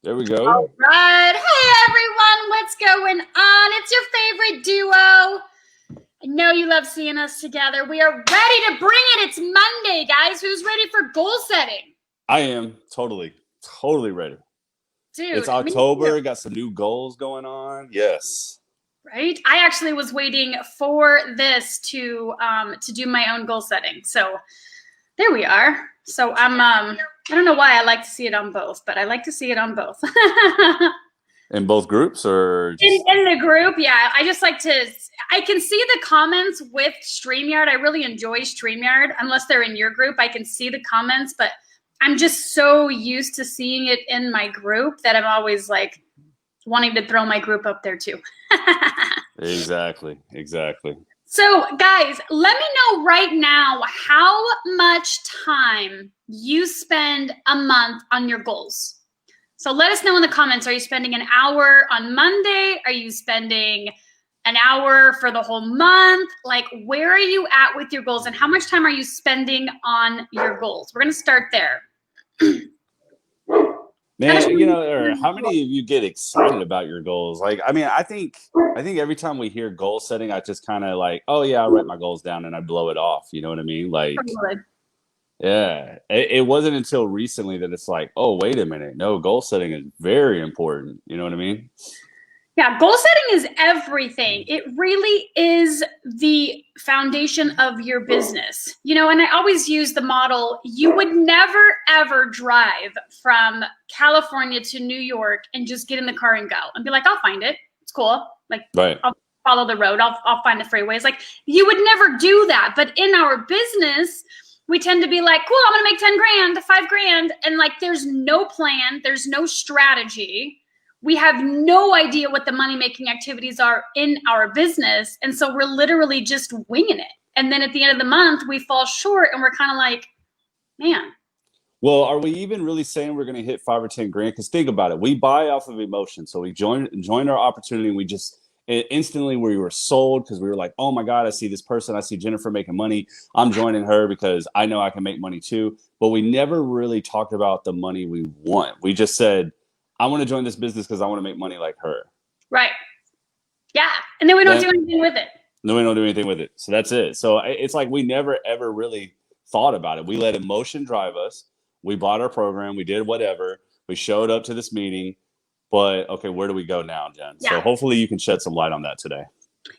There we go. All right. Hey, everyone. What's going on? It's your favorite duo. I know you love seeing us together. We are ready to bring it. It's Monday, guys. Who's ready for goal setting? I am totally ready. Dude, It's me too. October. Got some new goals going on. Yes. Right? I actually was waiting for this to do my own goal setting. So there we are. So I don't know why I like to see it on both, but I like to see it on both. In both groups or just... in the group, yeah. I just like to, I can see the comments with StreamYard. I really enjoy StreamYard. Unless they're in your group, I can see the comments, but I'm just so used to seeing it in my group that I'm always like wanting to throw my group up there too. Exactly. So guys, let me know right now how much time you spend a month on your goals. So let us know in the comments. Are you spending an hour on Monday? Are you spending an hour for the whole month? Like, where are you at with your goals and how much time are you spending on your goals? We're going to start there. Man, how many of you get excited about your goals? Like, I mean, I think every time we hear goal setting, I just kind of like, oh yeah, I write my goals down and I blow it off. You know what I mean? Like, yeah, it wasn't until recently that it's like, oh, wait a minute. No, goal setting is very important. You know what I mean? Yeah, goal setting is everything. It really is the foundation of your business. You know, and I always use the model, you would never, ever drive from California to New York and just get in the car and go and be like, I'll find it. It's cool. Like, right. I'll follow the road. I'll find the freeways. Like, you would never do that. But in our business, we tend to be like, cool, I'm going to make 10 grand, 5 grand. And like, there's no plan. There's no strategy. We have no idea what the money-making activities are in our business. And so we're literally just winging it. And then at the end of the month, we fall short and we're kind of like, man. Well, are we even really saying we're going to hit 5 or 10 grand? Because think about it. We buy off of emotion. So we joined our opportunity and we just instantly we were sold because we were like, oh my God, I see this person. I see Jennifer making money. I'm joining her because I know I can make money too. But we never really talked about the money we want. We just said, I want to join this business because I want to make money like her. Right. Yeah. And then we don't do anything with it. No, we don't do anything with it. So that's it. So it's like we never, ever really thought about it. We let emotion drive us. We bought our program. We did whatever. We showed up to this meeting. But, okay, where do we go now, Jen? Yeah. So hopefully you can shed some light on that today.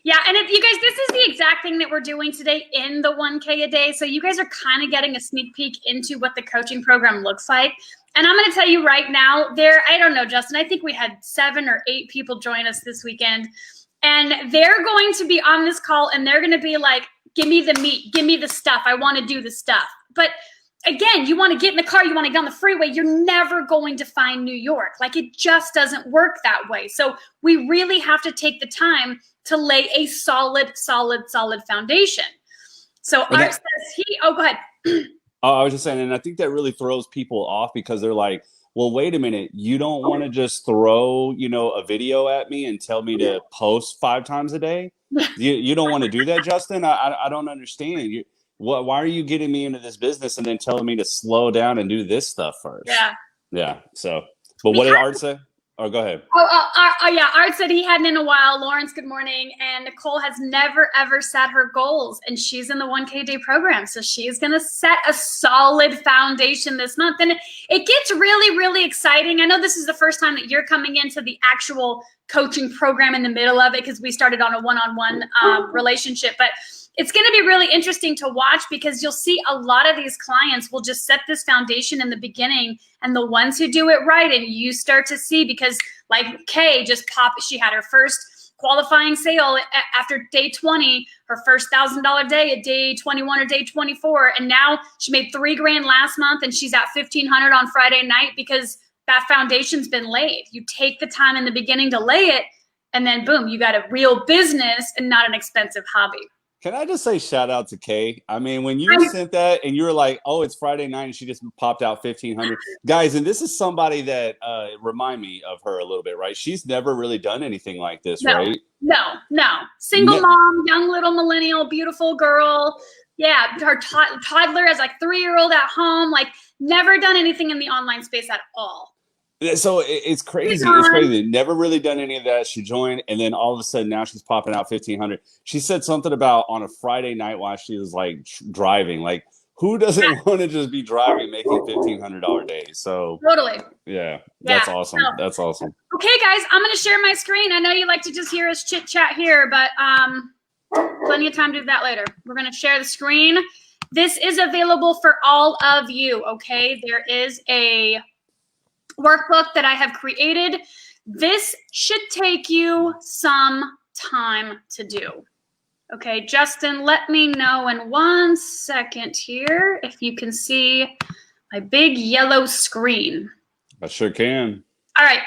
Yeah, and if you guys, this is the exact thing that we're doing today in the 1K a day. So you guys are kind of getting a sneak peek into what the coaching program looks like. And I'm going to tell you right now, I don't know, Justin, I think we had 7 or 8 people join us this weekend. And they're going to be on this call and they're going to be like, give me the meat, give me the stuff. I want to do the stuff. But again, you want to get in the car, you want to get on the freeway, you're never going to find New York. Like, it just doesn't work that way. So we really have to take the time to lay a solid foundation. So Art says go ahead. I was just saying, and I think that really throws people off because they're like, well, wait a minute, you don't want to just throw, a video at me and tell me to post 5 times a day? You don't want to do that, Justin? I don't understand. Why are you getting me into this business and then telling me to slow down and do this stuff first? Yeah. So, but what did Art say? Oh, go ahead. Yeah. Art said he hadn't in a while. Lawrence, good morning. And Nicole has never, ever set her goals. And she's in the 1K day program. So she's going to set a solid foundation this month. And it gets really, really exciting. I know this is the first time that you're coming into the actual coaching program in the middle of it because we started on a one-on-one relationship. But it's going to be really interesting to watch because you'll see a lot of these clients will just set this foundation in the beginning, and the ones who do it right, and you start to see, because like Kay just popped, she had her first qualifying sale after day 20, her first $1,000 day at day 21 or day 24, and now she made $3 grand last month, and she's at 1,500 on Friday night because that foundation's been laid. You take the time in the beginning to lay it, and then boom, you got a real business and not an expensive hobby. Can I just say shout out to Kay? I mean, when you sent that and you were like, oh, it's Friday night and she just popped out 1,500. Guys, and this is somebody that remind me of her a little bit, right? She's never really done anything like this, right? No. Single mom, young little millennial, beautiful girl. Yeah, her toddler as like 3-year-old at home, like never done anything in the online space at all. So it's crazy. It's crazy. Never really done any of that. She joined, and then all of a sudden now she's popping out 1,500. She said something about on a Friday night while she was like driving. Like, who doesn't want to just be driving, making $1,500 days? So Totally. yeah, that's Yeah. awesome. So, That's awesome. okay, guys, I'm going to share my screen. I know you like to just hear us chit chat here, but plenty of time to do that later. We're going to share the screen. This is available for all of you. Okay, there is a workbook that I have created. This should take you some time to do. Okay, Justin, let me know in 1 second here if you can see my big yellow screen. I sure can. All right,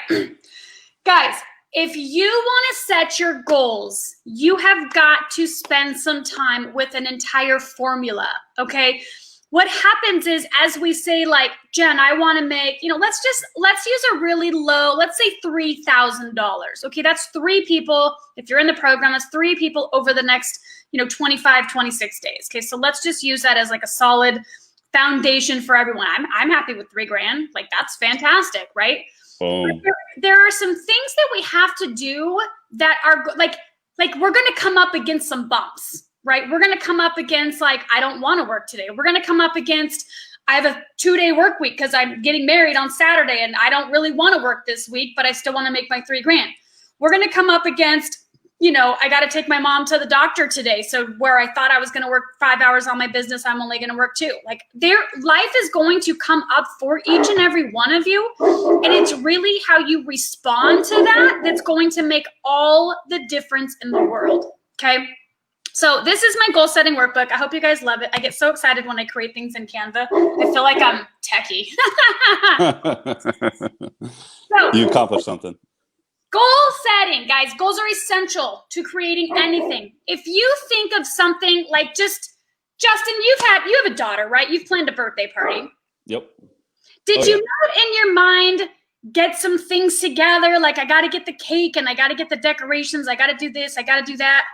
guys, if you want to set your goals, you have got to spend some time with an entire formula, okay? What happens is, as we say, like, Jen, I want to make, let's use a really low, let's say $3,000. Okay, that's 3 people. If you're in the program, that's 3 people over the next, 25, 26 days. Okay, so let's just use that as like a solid foundation for everyone. I'm happy with $3,000. Like, that's fantastic, right? Boom. There are some things that we have to do that are like we're going to come up against some bumps. Right? We're going to come up against, like, I don't want to work today. We're going to come up against, I have a 2-day work week because I'm getting married on Saturday and I don't really want to work this week, but I still want to make my $3,000. We're going to come up against, I got to take my mom to the doctor today. So where I thought I was going to work 5 hours on my business, I'm only going to work 2. Like, life is going to come up for each and every one of you. And it's really how you respond to that that's going to make all the difference in the world. Okay. So this is my goal setting workbook. I hope you guys love it. I get so excited when I create things in Canva. I feel like I'm techie. So, you accomplished something. Goal setting, guys. Goals are essential to creating anything. If you think of something like Justin, you have a daughter, right? You've planned a birthday party. Yep. Did you not in your mind get some things together? Like, I got to get the cake and I got to get the decorations. I got to do this. I got to do that.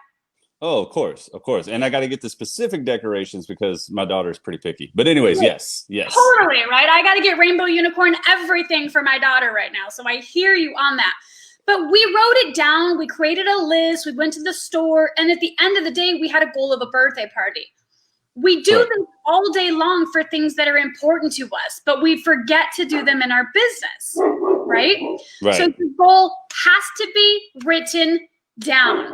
Oh, of course. And I got to get the specific decorations because my daughter is pretty picky. But anyways, yes. Totally, right? I got to get rainbow unicorn everything for my daughter right now. So I hear you on that. But we wrote it down. We created a list. We went to the store. And at the end of the day, we had a goal of a birthday party. We do them all day long for things that are important to us, but we forget to do them in our business, right? So the goal has to be written down.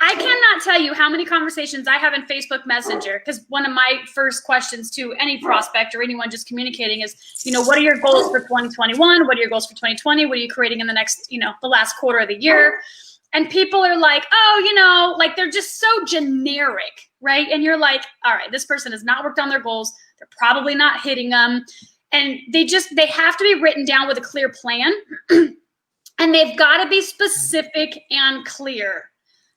I cannot tell you how many conversations I have in Facebook Messenger, because one of my first questions to any prospect or anyone just communicating is, what are your goals for 2021? What are your goals for 2020? What are you creating in the next, the last quarter of the year? And people are like, oh, like they're just so generic, right? And you're like, all right, this person has not worked on their goals. They're probably not hitting them. And they have to be written down with a clear plan. And they've got to be specific and clear.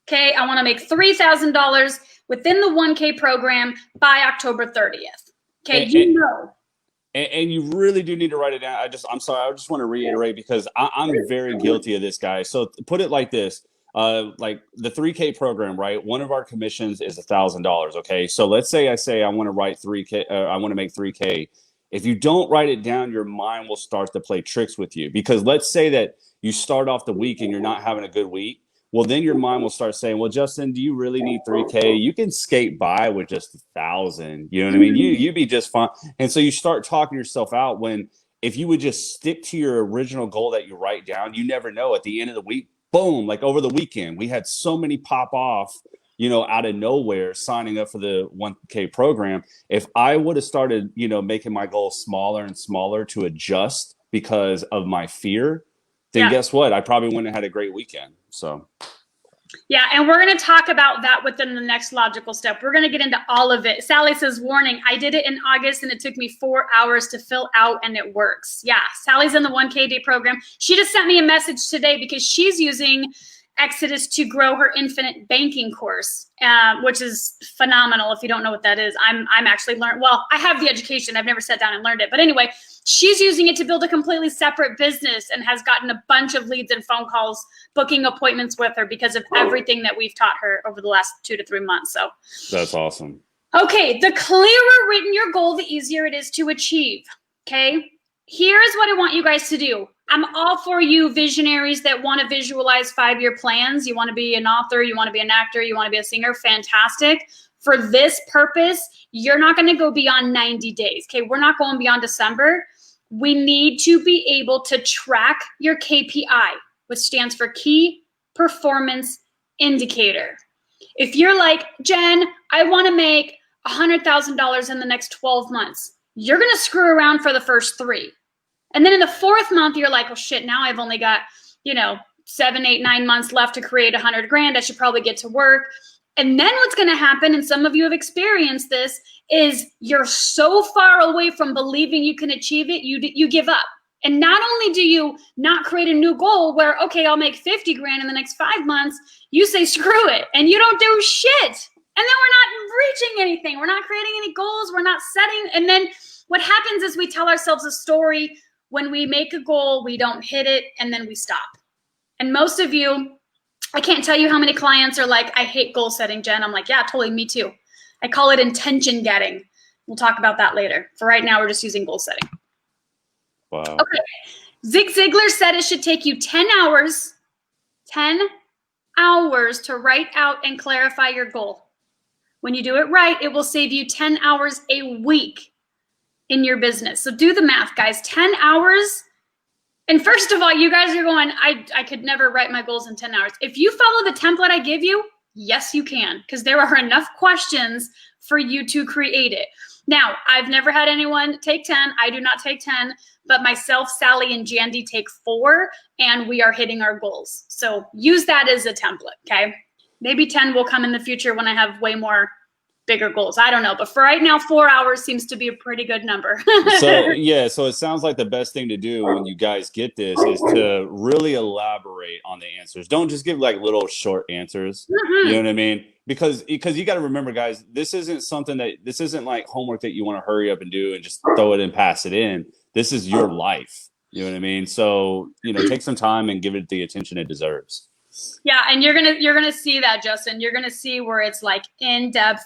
Okay, I want to make $3,000 within the 1K program by October 30th. Okay, and you really do need to write it down. I'm sorry, I just want to reiterate because I'm very guilty of this, guy. So put it like this. Like the 3K program, right? One of our commissions is $1,000. Okay, so let's say I want to write 3K. I want to make 3K. If you don't write it down, your mind will start to play tricks with you. Because let's say that you start off the week and you're not having a good week. Well, then your mind will start saying, well, Justin, do you really need 3K? You can skate by with just 1,000. You know what I mean? You'd be just fine. And so you start talking yourself out when if you would just stick to your original goal that you write down, you never know at the end of the week, boom, like over the weekend, we had so many pop off, out of nowhere signing up for the 1K program. If I would have started, making my goal smaller and smaller to adjust because of my fear, then guess what? I probably wouldn't have had a great weekend. So. Yeah, and we're going to talk about that within the next logical step. We're going to get into all of it. Sally says, warning, I did it in August and it took me 4 hours to fill out and it works. Yeah, Sally's in the 1K day program. She just sent me a message today because she's using Exodus to grow her infinite banking course, which is phenomenal. If you don't know what that is, I'm actually learned. Well, I have the education. I've never sat down and learned it. But anyway, she's using it to build a completely separate business and has gotten a bunch of leads and phone calls, booking appointments with her because of everything that we've taught her over the last 2 to 3 months. So that's awesome. Okay, the clearer written your goal, the easier it is to achieve. Okay. here's what I want you guys to do. I'm all for you visionaries that want to visualize 5-year plans. You want to be an author, you want to be an actor, you want to be a singer, fantastic. For this purpose, you're not going to go beyond 90 days. Okay, we're not going beyond December. We need to be able to track your KPI, which stands for Key Performance Indicator. If you're like, Jen, I want to make $100,000 in the next 12 months, you're going to screw around for the first 3. And then in the 4th month, you're like, oh shit, now I've only got, 7, 8, 9 months left to create 100 grand. I should probably get to work. And then what's going to happen, and some of you have experienced this, is you're so far away from believing you can achieve it, you give up. And not only do you not create a new goal where, okay, I'll make 50 grand in the next 5 months, you say, screw it, and you don't do shit. And then we're not reaching anything. We're not creating any goals. We're not setting. And then what happens is we tell ourselves a story. When we make a goal, we don't hit it, and then we stop. And most of you, I can't tell you how many clients are like, I hate goal setting, Jen. I'm like, yeah, totally, me too. I call it intention getting. We'll talk about that later. For right now, we're just using goal setting. Wow. Okay. Zig Ziglar said it should take you 10 hours to write out and clarify your goal. When you do it right, it will save you 10 hours a week in your business. So do the math, guys. 10 hours. And first of all, you guys are going, I could never write my goals in 10 hours. If you follow the template I give you, yes, you can, because there are enough questions for you to create it. Now, I've never had anyone take 10. I do not take 10, but myself, Sally, and Jandy take 4, and we are hitting our goals. So use that as a template, okay? Maybe 10 will come in the future when I have way more bigger goals. I don't know. But for right now, 4 hours seems to be a pretty good number. So it sounds like the best thing to do when you guys get this is to really elaborate on the answers. Don't just give like little short answers. You know what I mean? Because you got to remember, guys, this isn't like homework that you want to hurry up and do and just throw it and pass it in. This is your life. You know what I mean? So, take some time and give it the attention it deserves. Yeah. And you're going to see that, Justin. You're going to see where it's like in depth,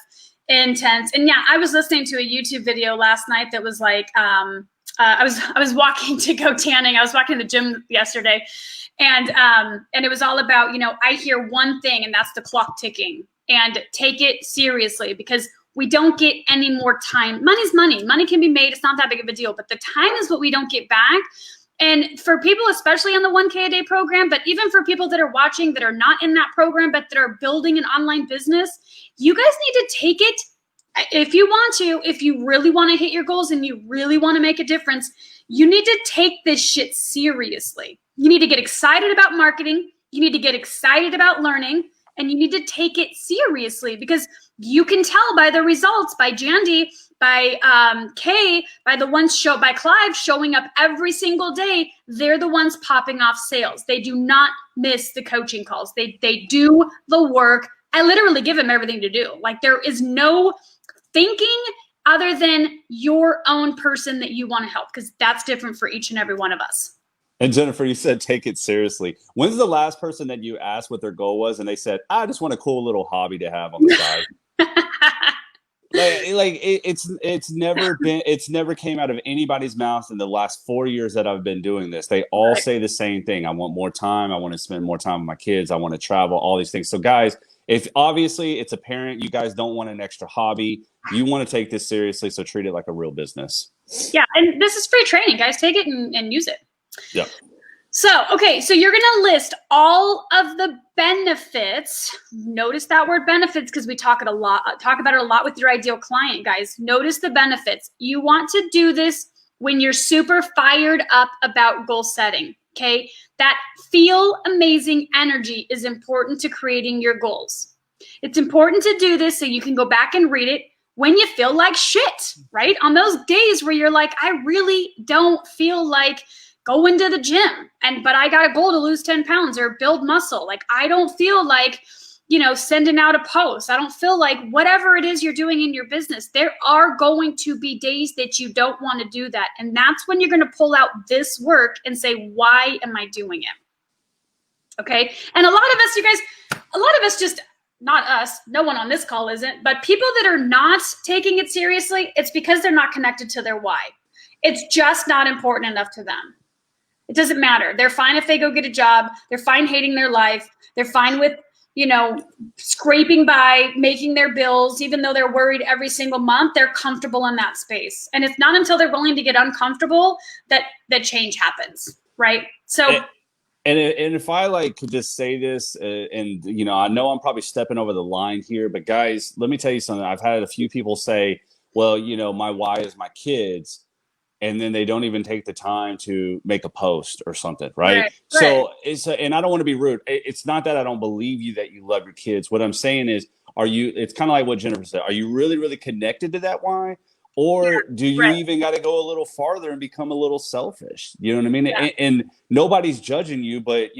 intense. And yeah, I was listening to a YouTube video last night that was like, I was walking to go tanning. I was walking to the gym yesterday, and it was all about, I hear one thing, and that's the clock ticking, and take it seriously, because we don't get any more time. Money's money. Money can be made. It's not that big of a deal, but the time is what we don't get back. And for people, especially on the 1K a day program, but even for people that are watching that are not in that program, but that are building an online business, you guys need to take it. If you really want to hit your goals and you really want to make a difference, you need to take this shit seriously. You need to get excited about marketing. You need to get excited about learning, and you need to take it seriously, because you can tell by the results, by Jandy, by Kay, by Clive showing up every single day. They're the ones popping off sales. They do not miss the coaching calls. They do the work. I literally give them everything to do. Like, there is no thinking other than your own person that you want to help, because that's different for each and every one of us. And Jennifer, you said take it seriously. When's the last person that you asked what their goal was and they said, I just want a cool little hobby to have on the side? It's never came out of anybody's mouth in the last 4 years that I've been doing this. They all say the same thing. I want more time. I want to spend more time with my kids. I want to travel, all these things. So guys, if obviously it's apparent you guys don't want an extra hobby, you want to take this seriously. So treat it like a real business. Yeah. And this is free training, guys. Take it and use it. Yeah. So, okay. So you're going to list all of the benefits. Notice that word benefits, because we talk about it a lot with your ideal client, guys. Notice the benefits. You want to do this when you're super fired up about goal setting. Okay. That feel amazing energy is important to creating your goals. It's important to do this so you can go back and read it when you feel like shit, right? On those days where you're like, I really don't feel like going to the gym, but I got a goal to lose 10 pounds or build muscle. Like, I don't feel like, sending out a post. I don't feel like whatever it is you're doing in your business, there are going to be days that you don't want to do that. And that's when you're going to pull out this work and say, why am I doing it? Okay. And a lot of us just, not us, no one on this call isn't, but people that are not taking it seriously, it's because they're not connected to their why. It's just not important enough to them. It doesn't matter. They're fine if they go get a job. They're fine hating their life. They're fine with, scraping by, making their bills, even though they're worried every single month. They're comfortable in that space. And it's not until they're willing to get uncomfortable that change happens, right? So... And if I could just say this, and I know I'm probably stepping over the line here, but guys, let me tell you something. I've had a few people say, well, my why is my kids, and then they don't even take the time to make a post or something, right? So and I don't want to be rude. It's not that I don't believe you that you love your kids. What I'm saying is, it's kind of like what Jennifer said. Are you really, really connected to that why? Or do you even got to go a little farther and become a little selfish? You know what I mean? Yeah. And nobody's judging you, but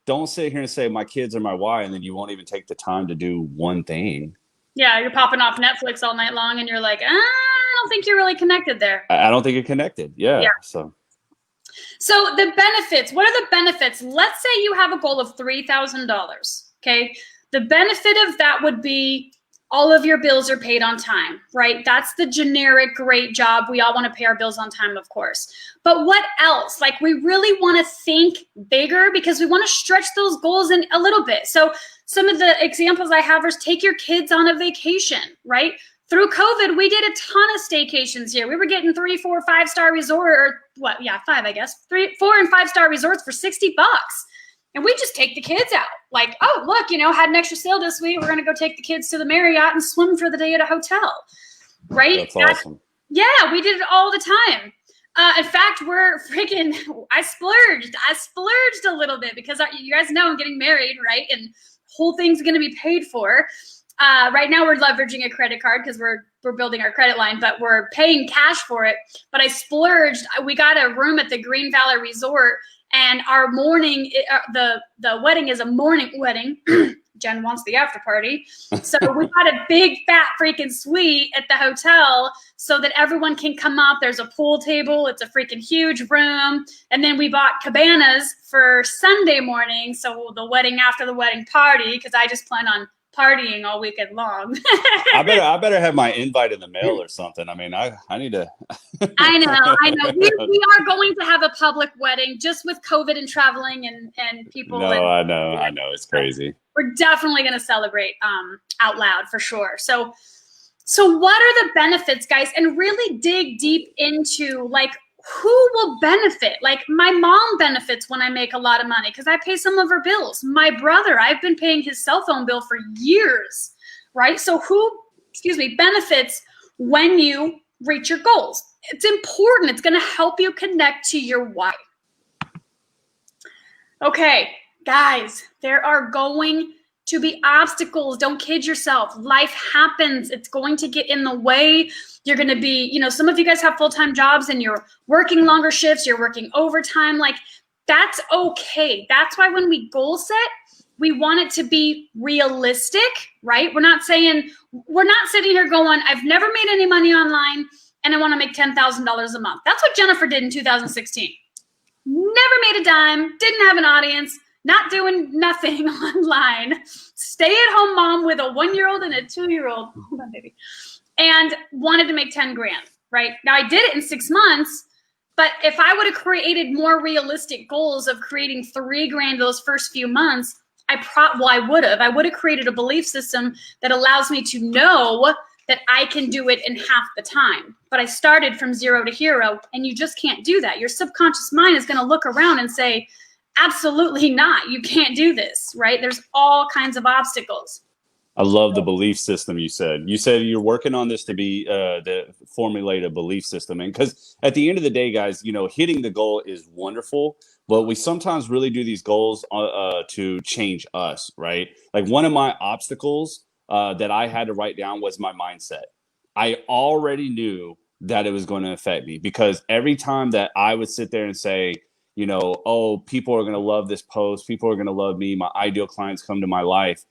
don't sit here and say my kids are my why, and then you won't even take the time to do one thing. Yeah, you're popping off Netflix all night long, and you're like, I don't think you're really connected there. I don't think you're connected. Yeah. So the benefits. What are the benefits? Let's say you have a goal of $3,000. Okay, the benefit of that would be all of your bills are paid on time, right? That's the generic great job. We all want to pay our bills on time, of course. But what else? We really want to think bigger because we want to stretch those goals in a little bit. So some of the examples I have is take your kids on a vacation, right? Through COVID, we did a ton of staycations here. We were getting 3, 4, 5-star resort, or what? Yeah, 5, I guess. 3, 4, and 5-star resorts for $60. And we just take the kids out. Oh, look, had an extra sale this week. We're going to go take the kids to the Marriott and swim for the day at a hotel. Right? That's awesome. Yeah, we did it all the time. In fact, I splurged a little bit because you guys know I'm getting married, right? And whole thing's going to be paid for. Right now we're leveraging a credit card because we're building our credit line, but we're paying cash for it. But I splurged. We got a room at the Green Valley Resort. And our morning, the wedding is a morning wedding. Jen wants the after party. So we got a big fat freaking suite at the hotel so that everyone can come up. There's a pool table. It's a freaking huge room. And then we bought cabanas for Sunday morning. So the wedding after the wedding party, because I just plan on partying all weekend long. I better have my invite in the mail or something. I mean, I need to. I know. We are going to have a public wedding just with COVID and traveling and people. No, I know. It's crazy. We're definitely going to celebrate out loud for sure. So what are the benefits, guys? And really dig deep into who will benefit? My mom benefits when I make a lot of money because I pay some of her bills. My brother, I've been paying his cell phone bill for years, right? So who benefits when you reach your goals? It's important. It's going to help you connect to your why. Okay, guys, there are going to be obstacles. Don't kid yourself. Life happens. It's going to get in the way. You're going to be, some of you guys have full-time jobs and you're working longer shifts, you're working overtime. That's okay. That's why when we goal set, we want it to be realistic, right? We're not sitting here going, I've never made any money online and I want to make $10,000 a month. That's what Jennifer did in 2016. Never made a dime, didn't have an audience, not doing nothing online. Stay-at-home mom with a 1-year-old and a 2-year-old. Hold on, baby. And wanted to make 10 grand, right? Now I did it in 6 months, but if I would have created more realistic goals of creating 3 grand those first few months, I would have created a belief system that allows me to know that I can do it in half the time. But I started from 0 to hero, and you just can't do that. Your subconscious mind is going to look around and say, absolutely not. You can't do this, right? There's all kinds of obstacles. I love the belief system you said. You said you're working on this to formulate a belief system. And because at the end of the day, guys, hitting the goal is wonderful, but we sometimes really do these goals to change us, right? One of my obstacles that I had to write down was my mindset. I already knew that it was going to affect me because every time that I would sit there and say, oh, people are going to love this post. People are going to love me. My ideal clients come to my life.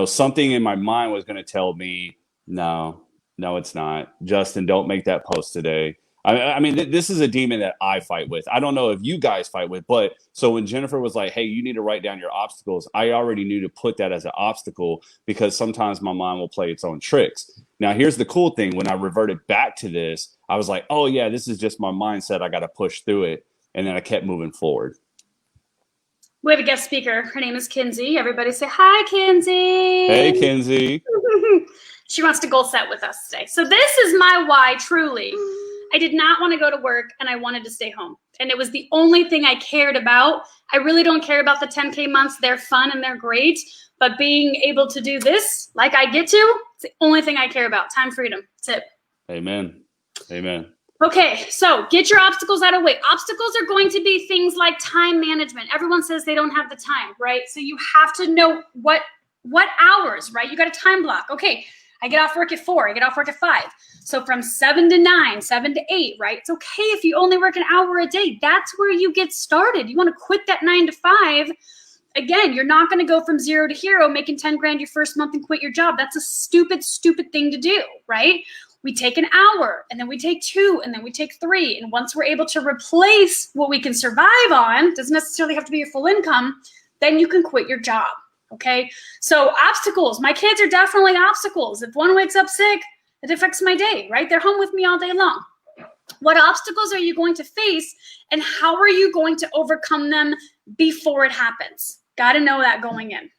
Something in my mind was going to tell me, no, it's not. Justin, don't make that post today. I mean, this is a demon that I fight with. I don't know if you guys fight with, but so when Jennifer was like, hey, you need to write down your obstacles, I already knew to put that as an obstacle because sometimes my mind will play its own tricks. Now, here's the cool thing. When I reverted back to this, I was like, oh, yeah, this is just my mindset. I got to push through it. And then I kept moving forward. We have a guest speaker. Her name is Kinsey. Everybody say hi, Kinsey. Hey, Kinsey. She wants to goal set with us today. So this is my why, truly. I did not want to go to work, and I wanted to stay home. And it was the only thing I cared about. I really don't care about the 10K months. They're fun and they're great. But being able to do this like I get to, it's the only thing I care about. Time freedom. That's it. Amen. Amen. Okay, so get your obstacles out of the way. Obstacles are going to be things like time management. Everyone says they don't have the time, right? So you have to know what hours, right? You got a time block. Okay, I get off work at 4. I get off work at 5. So from 7 to 9, 7 to 8, right? It's okay if you only work an hour a day. That's where you get started. You want to quit that 9 to 5. Again, you're not going to go from 0 to hero making 10 grand your first month and quit your job. That's a stupid, stupid thing to do, right? We take an hour, and then we take 2, and then we take 3. And once we're able to replace what we can survive on, doesn't necessarily have to be your full income, then you can quit your job, okay? So obstacles, my kids are definitely obstacles. If one wakes up sick, it affects my day, right? They're home with me all day long. What obstacles are you going to face, and how are you going to overcome them before it happens? Got to know that going in.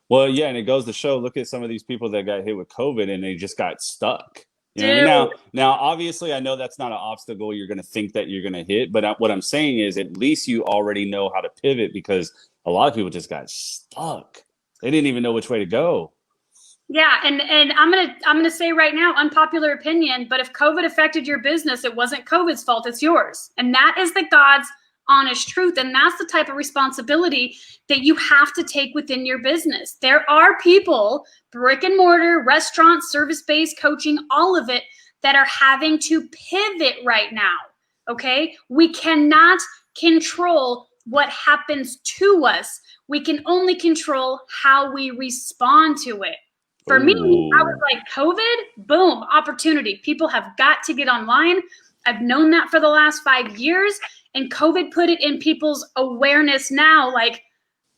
Well, yeah, and it goes to show, look at some of these people that got hit with COVID and they just got stuck. You know what I mean? Now, obviously, I know that's not an obstacle you're going to think that you're going to hit, but what I'm saying is at least you already know how to pivot, because a lot of people just got stuck. They didn't even know which way to go. Yeah, and I'm gonna say right now, unpopular opinion, but if COVID affected your business, it wasn't COVID's fault, it's yours. And that is the God's honest truth. And that's the type of responsibility that you have to take within your business. There are people, brick and mortar, restaurants, service-based coaching, all of it, that are having to pivot right now, okay? We cannot control what happens to us. We can only control how we respond to it. For me, I was like, COVID, boom, opportunity. People have got to get online. I've known that for the last 5 years, and COVID put it in people's awareness now, like,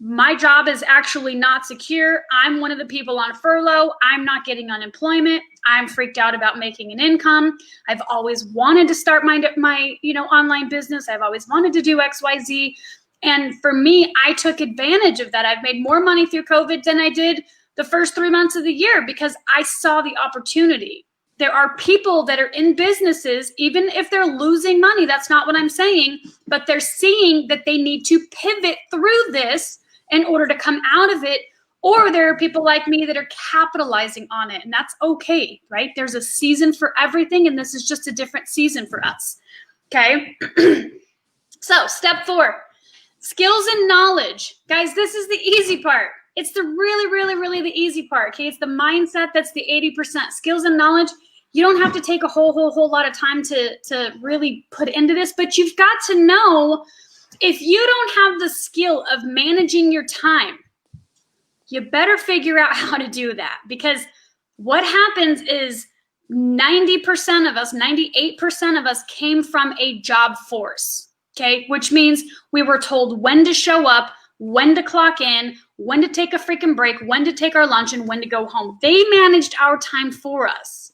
my job is actually not secure. I'm one of the people on furlough. I'm not getting unemployment. I'm freaked out about making an income. I've always wanted to start my online business. I've always wanted to do XYZ. And for me, I took advantage of that. I've made more money through COVID than I did the first 3 months of the year because I saw the opportunity. There are people that are in businesses, even if they're losing money, that's not what I'm saying, but they're seeing that they need to pivot through this in order to come out of it. Or there are people like me that are capitalizing on it, and that's okay, right? There's a season for everything, and this is just a different season for us, okay? So step 4, skills and knowledge. Guys, this is the easy part. It's the really the easy part, okay? It's the mindset that's the 80%. Skills and knowledge, you don't have to take a whole lot of time to really put into this, but you've got to know if you don't have the skill of managing your time, you better figure out how to do that, because what happens is 90% of us, 98% of us came from a job force, okay? Which means we were told when to show up, when to clock in, when to take a freaking break, when to take our lunch, and when to go home. They managed our time for us.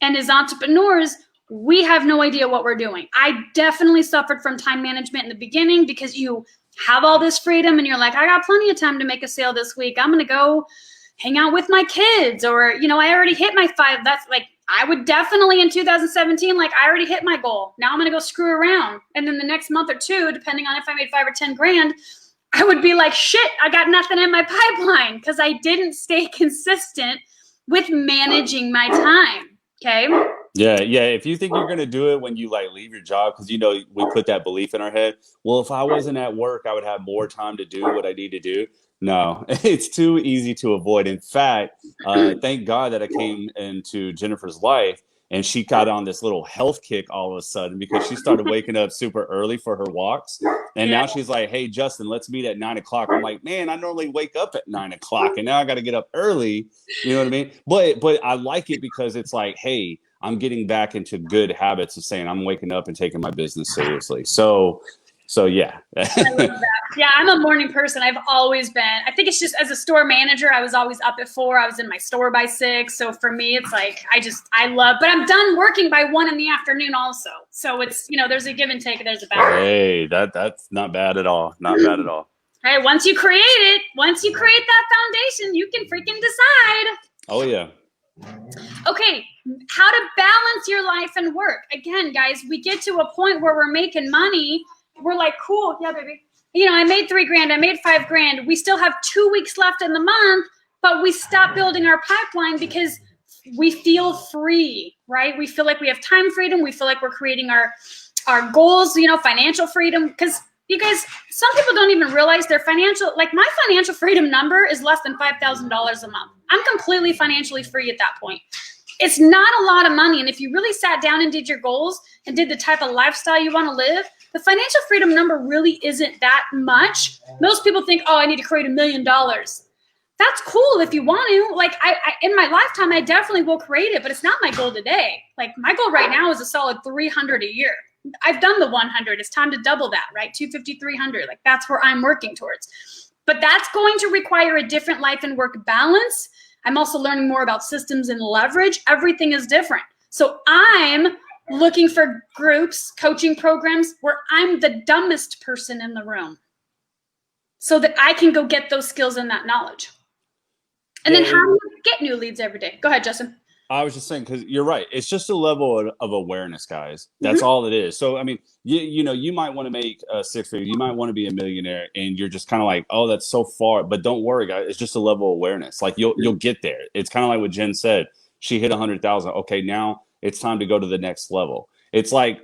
And as entrepreneurs, we have no idea what we're doing. I definitely suffered from time management in the beginning because you have all this freedom and you're like, I got plenty of time to make a sale this week. I'm going to go hang out with my kids, or, I already hit my 5. That's like, I would definitely in 2017, like, I already hit my goal. Now I'm going to go screw around. And then the next month or two, depending on if I made 5 or 10 grand, I would be like, shit, I got nothing in my pipeline because I didn't stay consistent with managing my time. Okay. Yeah. If you think you're going to do it when you leave your job, because, we put that belief in our head. Well, if I wasn't at work, I would have more time to do what I need to do. No, it's too easy to avoid. In fact, thank God that I came into Jennifer's life and she got on this little health kick all of a sudden because she started waking up super early for her walks. And now she's like, hey, Justin, let's meet at 9 o'clock. I'm like, man, I normally wake up at 9 o'clock and now I got to get up early. You know what I mean? But I like it because it's like, hey, I'm getting back into good habits of saying I'm waking up and taking my business seriously. So So yeah. I love that. Yeah, I'm a morning person. I've always been. I think it's just as a store manager, I was always up at 4. I was in my store by 6. So for me, it's like I love. But I'm done working by 1 in the afternoon also. So it's there's a give and take. There's a balance. Hey, that's not bad at all. Not bad at all. Hey, once you create that foundation, you can freaking decide. Oh yeah. Okay, how to balance your life and work. Again, guys, we get to a point where we're making money. We're like, cool, yeah, baby. I made $3,000, I made $5,000. We still have 2 weeks left in the month, but we stop building our pipeline because we feel free, right? We feel like we have time freedom. We feel like we're creating our goals, financial freedom. Because you guys, some people don't even realize their my financial freedom number is less than $5,000 a month. I'm completely financially free at that point. It's not a lot of money. And if you really sat down and did your goals and did the type of lifestyle you want to live, the financial freedom number really isn't that much. Most people think, oh, I need to create $1 million. That's cool if you want to. Like I in my lifetime, I definitely will create it, but it's not my goal today. Like my goal right now is a solid 300 a year. I've done the 100. It's time to double that, right? 250, 300. Like that's where I'm working towards. But that's going to require a different life and work balance. I'm also learning more about systems and leverage. Everything is different. So I'm looking for groups, coaching programs where I'm the dumbest person in the room so that I can go get those skills and that knowledge. And then how do you get new leads every day? Go ahead, Justin. I was just saying, because you're right. It's just a level of awareness, guys. That's all it is. So, I mean, you might want to make a 6-figure. You might want to be a millionaire, and you're just kind of like, oh, that's so far. But don't worry, guys. It's just a level of awareness. Like you'll get there. It's kind of like what Jen said. She hit 100,000. Okay, now it's time to go to the next level. It's like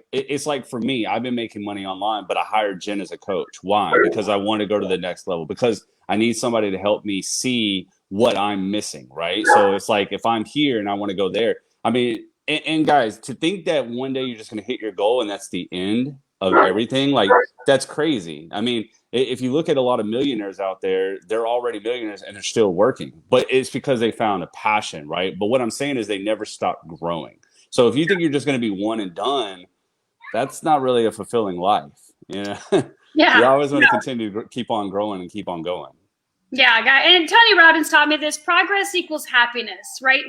for me, I've been making money online, but I hired Jen as a coach. Why? Because I want to go to the next level. Because I need somebody to help me see what I'm missing, right? So it's like if I'm here and I want to go there, I mean, and guys, to think that one day you're just going to hit your goal and that's the end of everything, like that's crazy. I mean, if you look at a lot of millionaires out there, they're already millionaires and they're still working, but it's because they found a passion, right? But what I'm saying is they never stop growing. So if you think you're just going to be one and done, that's not really a fulfilling life. Yeah. You always want to continue to keep on growing and keep on going. Yeah, and Tony Robbins taught me this: progress equals happiness, right?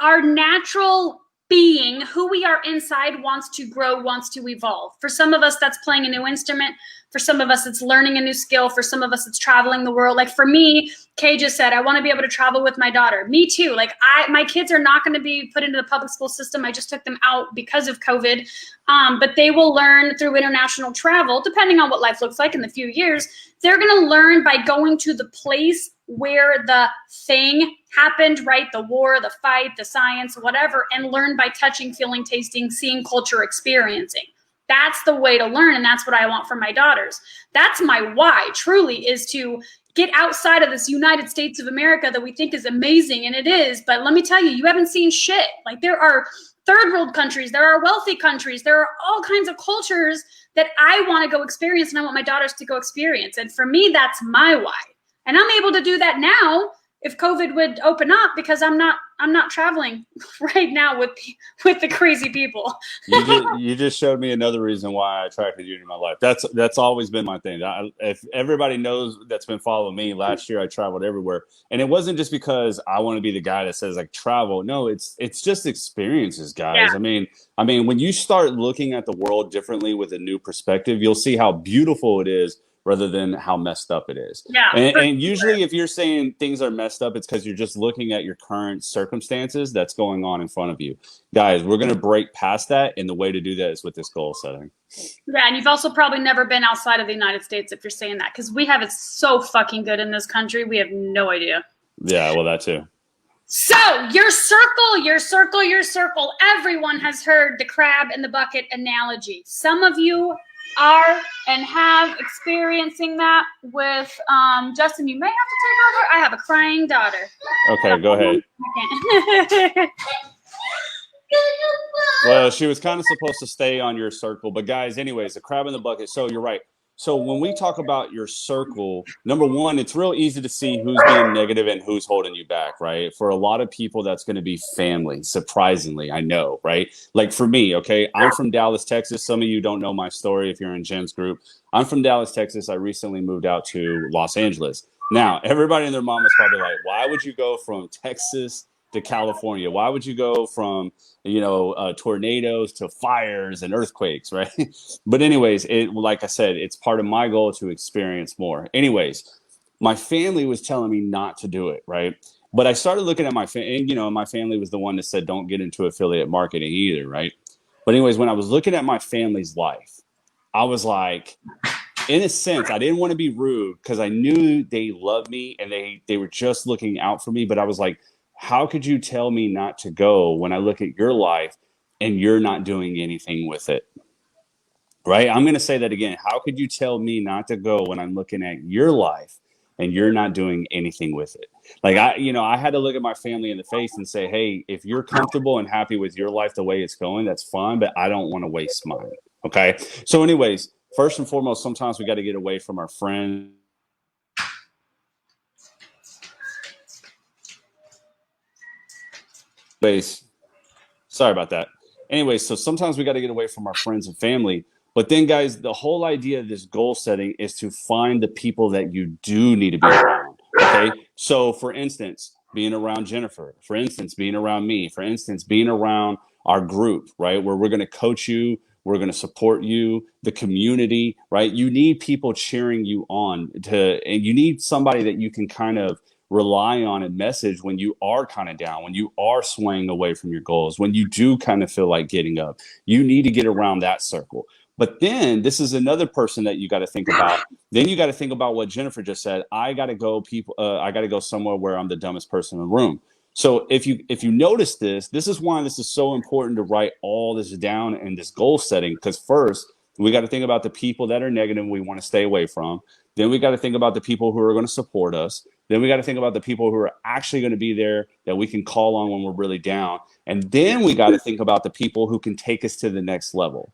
Our natural being, who we are inside, wants to grow, wants to evolve. For some of us, that's playing a new instrument. For some of us, it's learning a new skill. For some of us, it's traveling the world. Like for me, Kay just said, I want to be able to travel with my daughter. Me too. Like my kids are not going to be put into the public school system. I just took them out because of COVID. But they will learn through international travel, depending on what life looks like in the few years. They're going to learn by going to the place where the thing happened, right? The war, the fight, the science, whatever, and learn by touching, feeling, tasting, seeing, culture, experiencing. That's the way to learn, and that's what I want for my daughters. That's my why, truly, is to get outside of this United States of America that we think is amazing, and it is, but let me tell you, you haven't seen shit. Like there are third world countries, there are wealthy countries, there are all kinds of cultures that I want to go experience, and I want my daughters to go experience. And for me, that's my why. And I'm able to do that now if COVID would open up, because I'm not traveling right now with the crazy people. You just showed me another reason why I attracted you into my life. That's always been my thing. If everybody knows that's been following me, last year I traveled everywhere, and it wasn't just because I want to be the guy that says like travel. No, it's just experiences, guys. Yeah. I mean, when you start looking at the world differently with a new perspective, you'll see how beautiful it is rather than how messed up it is. Yeah, and usually if you're saying things are messed up, it's because you're just looking at your current circumstances that's going on in front of you. Guys, we're going to break past that, and the way to do that is with this goal setting. Yeah, and you've also probably never been outside of the United States if you're saying that, because we have it so fucking good in this country. We have no idea. Yeah, well, that too. So your circle. Everyone has heard the crab in the bucket analogy. Some of you are and have experiencing that with Justin. You may have to take over. I have a crying daughter. Okay, go ahead. Well, she was kind of supposed to stay on your circle, but guys, anyways, the crab in the bucket. So you're right. So when we talk about your circle, number one, it's real easy to see who's being negative and who's holding you back, right? For a lot of people, that's going to be family, surprisingly, I know, right? Like for me, okay, I'm from Dallas, Texas. Some of you don't know my story if you're in Jen's group. I'm from Dallas, Texas. I recently moved out to Los Angeles. Now, everybody and their mom is probably like, why would you go from Texas to California? Why would you go from, tornadoes to fires and earthquakes, right? But anyways, like I said, it's part of my goal to experience more. Anyways, my family was telling me not to do it, right? But I started looking at my family was the one that said don't get into affiliate marketing either, right? But anyways, when I was looking at my family's life, I was like, in a sense, I didn't want to be rude because I knew they loved me and they were just looking out for me. But I was like, how could you tell me not to go when I look at your life and you're not doing anything with it? Right? I'm going to say that again. How could you tell me not to go when I'm looking at your life and you're not doing anything with it? Like I had to look at my family in the face and say, hey, if you're comfortable and happy with your life the way it's going, that's fine, but I don't want to waste mine. Okay. So anyways, first and foremost, sometimes we got to get away from our friends. Sorry about that. Anyway, so sometimes we got to get away from our friends and family. But then, guys, the whole idea of this goal setting is to find the people that you do need to be around. Okay. So, for instance, being around Jennifer, for instance, being around me, for instance, being around our group, right? Where we're going to coach you, we're going to support you, the community, right? You need people cheering you on and you need somebody that you can kind of rely on and message when you are kind of down, when you are swaying away from your goals, when you do kind of feel like getting up. You need to get around that circle. But then this is another person that you got to think about. Then you got to think about what Jennifer just said. I got to go I got to go somewhere where I'm the dumbest person in the room. So if you notice this is why this is so important to write all this down in this goal setting. Because first we got to think about the people that are negative we want to stay away from. Then we got to think about the people who are going to support us. Then we got to think about the people who are actually going to be there that we can call on when we're really down. And then we got to think about the people who can take us to the next level.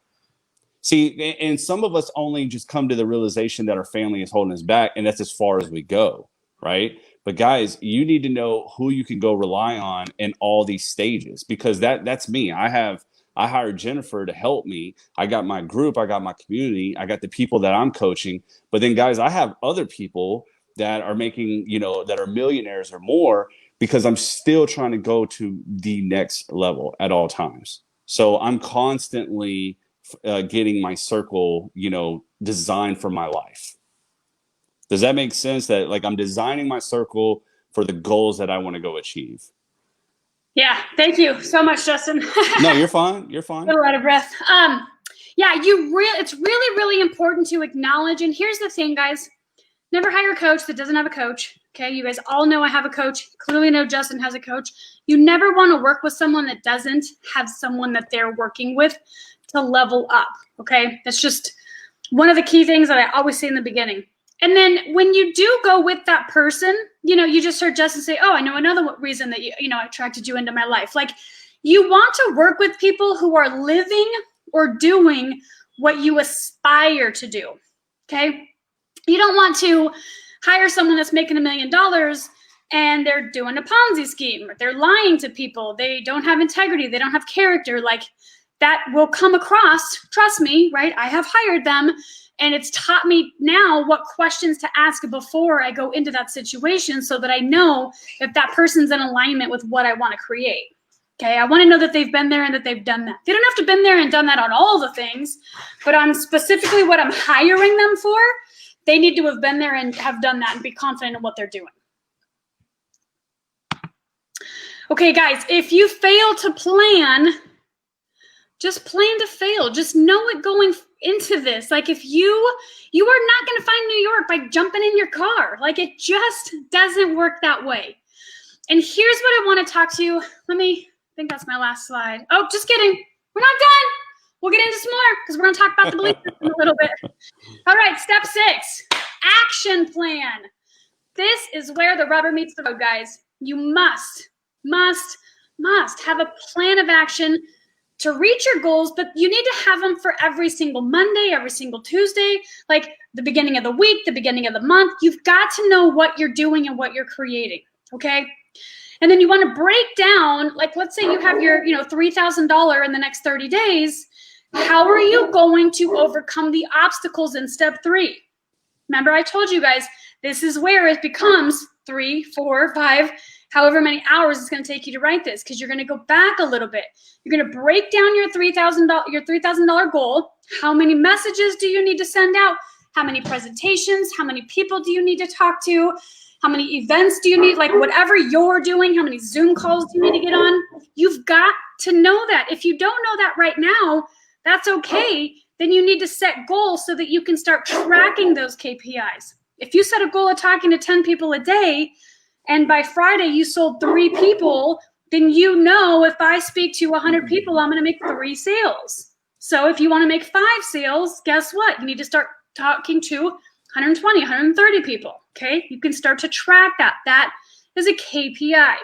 See, and some of us only just come to the realization that our family is holding us back, and that's as far as we go, right? But guys, you need to know who you can go rely on in all these stages, because that's me. I hired Jennifer to help me. I got my group, I got my community, I got the people that I'm coaching. But then guys, I have other people that are making, that are millionaires or more, because I'm still trying to go to the next level at all times. So I'm constantly getting my circle, designed for my life. Does that make sense? That like I'm designing my circle for the goals that I want to go achieve. Yeah, thank you so much, Justin. No, you're fine. You're fine. A lot of breath. Yeah, it's really, really important to acknowledge. And here's the thing, guys. Never hire a coach that doesn't have a coach. Okay, you guys all know I have a coach. Clearly know Justin has a coach. You never want to work with someone that doesn't have someone that they're working with to level up. Okay, that's just one of the key things that I always say in the beginning. And then when you do go with that person, you just heard Justin say, oh, I know another reason that I attracted you into my life. Like, you want to work with people who are living or doing what you aspire to do. Okay, you don't want to hire someone that's making $1 million and they're doing a Ponzi scheme. They're lying to people. They don't have integrity. They don't have character. Like, that will come across, trust me, right? I have hired them, and it's taught me now what questions to ask before I go into that situation so that I know if that person's in alignment with what I want to create. Okay, I want to know that they've been there and that they've done that. They don't have to been there and done that on all the things, but on specifically what I'm hiring them for, they need to have been there and have done that and be confident in what they're doing. Okay, guys, if you fail to plan, just plan to fail. Just know it going into this. Like, if you are not going to find New York by jumping in your car. Like, it just doesn't work that way. And here's what I want to talk to you. I think that's my last slide. Oh, just kidding. We're not done. We'll get into some more because we're going to talk about the belief system a little bit. All right, step 6, action plan. This is where the rubber meets the road, guys. You must have a plan of action to reach your goals, but you need to have them for every single Monday, every single Tuesday. Like, the beginning of the week, the beginning of the month. You've got to know what you're doing and what you're creating, okay? And then you want to break down, like let's say you have your, $3,000 in the next 30 days. How are you going to overcome the obstacles in step 3? Remember, I told you guys, this is where it becomes 3, 4, 5, however many hours it's going to take you to write this, because you're going to go back a little bit. You're going to break down your $3,000 goal. How many messages do you need to send out? How many presentations? How many people do you need to talk to? How many events do you need? Like whatever you're doing, how many Zoom calls do you need to get on? You've got to know that. If you don't know that right now, that's okay. Then you need to set goals so that you can start tracking those KPIs. If you set a goal of talking to 10 people a day, and by Friday you sold 3 people, then if I speak to 100 people, I'm going to make 3 sales. So if you want to make 5 sales, guess what? You need to start talking to 120, 130 people, okay? You can start to track that. That is a KPI.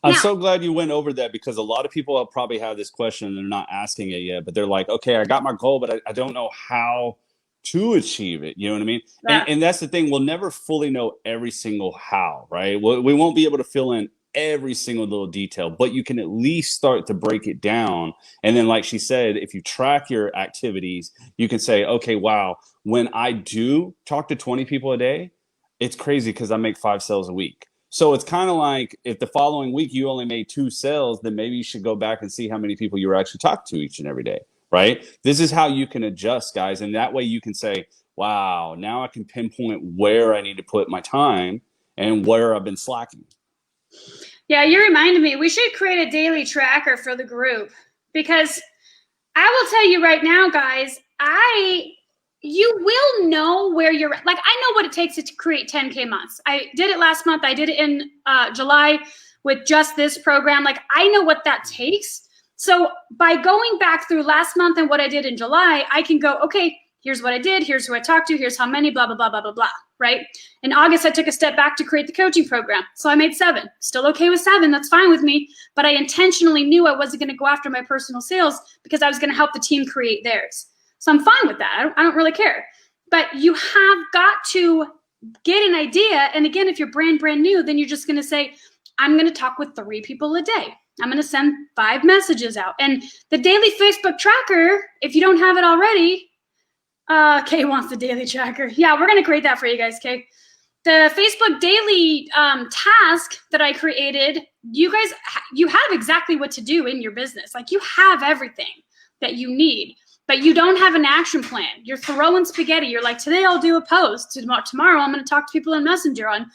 I'm so glad you went over that, because a lot of people probably have this question and they're not asking it yet, but they're like, okay, I got my goal, but I don't know how to achieve it. You know what I mean? Yeah. And that's the thing. We'll never fully know every single how, right? We won't be able to fill in every single little detail, but you can at least start to break it down. And then, like she said, if you track your activities, you can say, okay, wow, when I do talk to 20 people a day, it's crazy because I make 5 sales a week. So it's kind of like if the following week you only made 2 sales, then maybe you should go back and see how many people you were actually talking to each and every day, right? This is how you can adjust, guys. And that way you can say, wow, now I can pinpoint where I need to put my time and where I've been slacking. Yeah, you reminded me. We should create a daily tracker for the group, because I will tell you right now, guys, you will know where you're at. Like, I know what it takes to create 10K months. I did it last month. I did it in July with just this program. Like, I know what that takes. So by going back through last month and what I did in July, I can go, okay, here's what I did. Here's who I talked to. Here's how many, blah, blah, blah, blah, blah, blah, right? In August, I took a step back to create the coaching program. So I made 7. Still okay with 7. That's fine with me. But I intentionally knew I wasn't going to go after my personal sales because I was going to help the team create theirs. So I'm fine with that. I don't really care. But you have got to get an idea. And again, if you're brand new, then you're just going to say, I'm going to talk with 3 people a day. I'm going to send 5 messages out. And the daily Facebook tracker, if you don't have it already, Kay wants the daily tracker. Yeah, we're going to create that for you guys, Kay. The Facebook daily task that I created, you guys, you have exactly what to do in your business. Like, you have everything that you need. But you don't have an action plan. You're throwing spaghetti. You're like, today I'll do a post. Tomorrow I'm going to talk to people in Messenger. On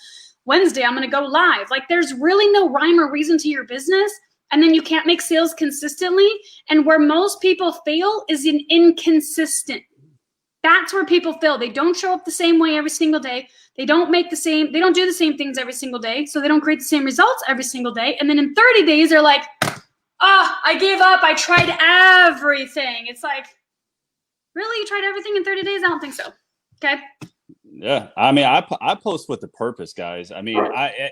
Wednesday I'm going to go live. Like, there's really no rhyme or reason to your business. And then you can't make sales consistently. And where most people fail is in inconsistent. That's where people fail. They don't show up the same way every single day. They don't do the same things every single day. So they don't create the same results every single day. And then in 30 days, they're like, I gave up. I tried everything. It's like, really? You tried everything in 30 days? I don't think so. Okay. Yeah. I mean, I post with a purpose, guys. I mean,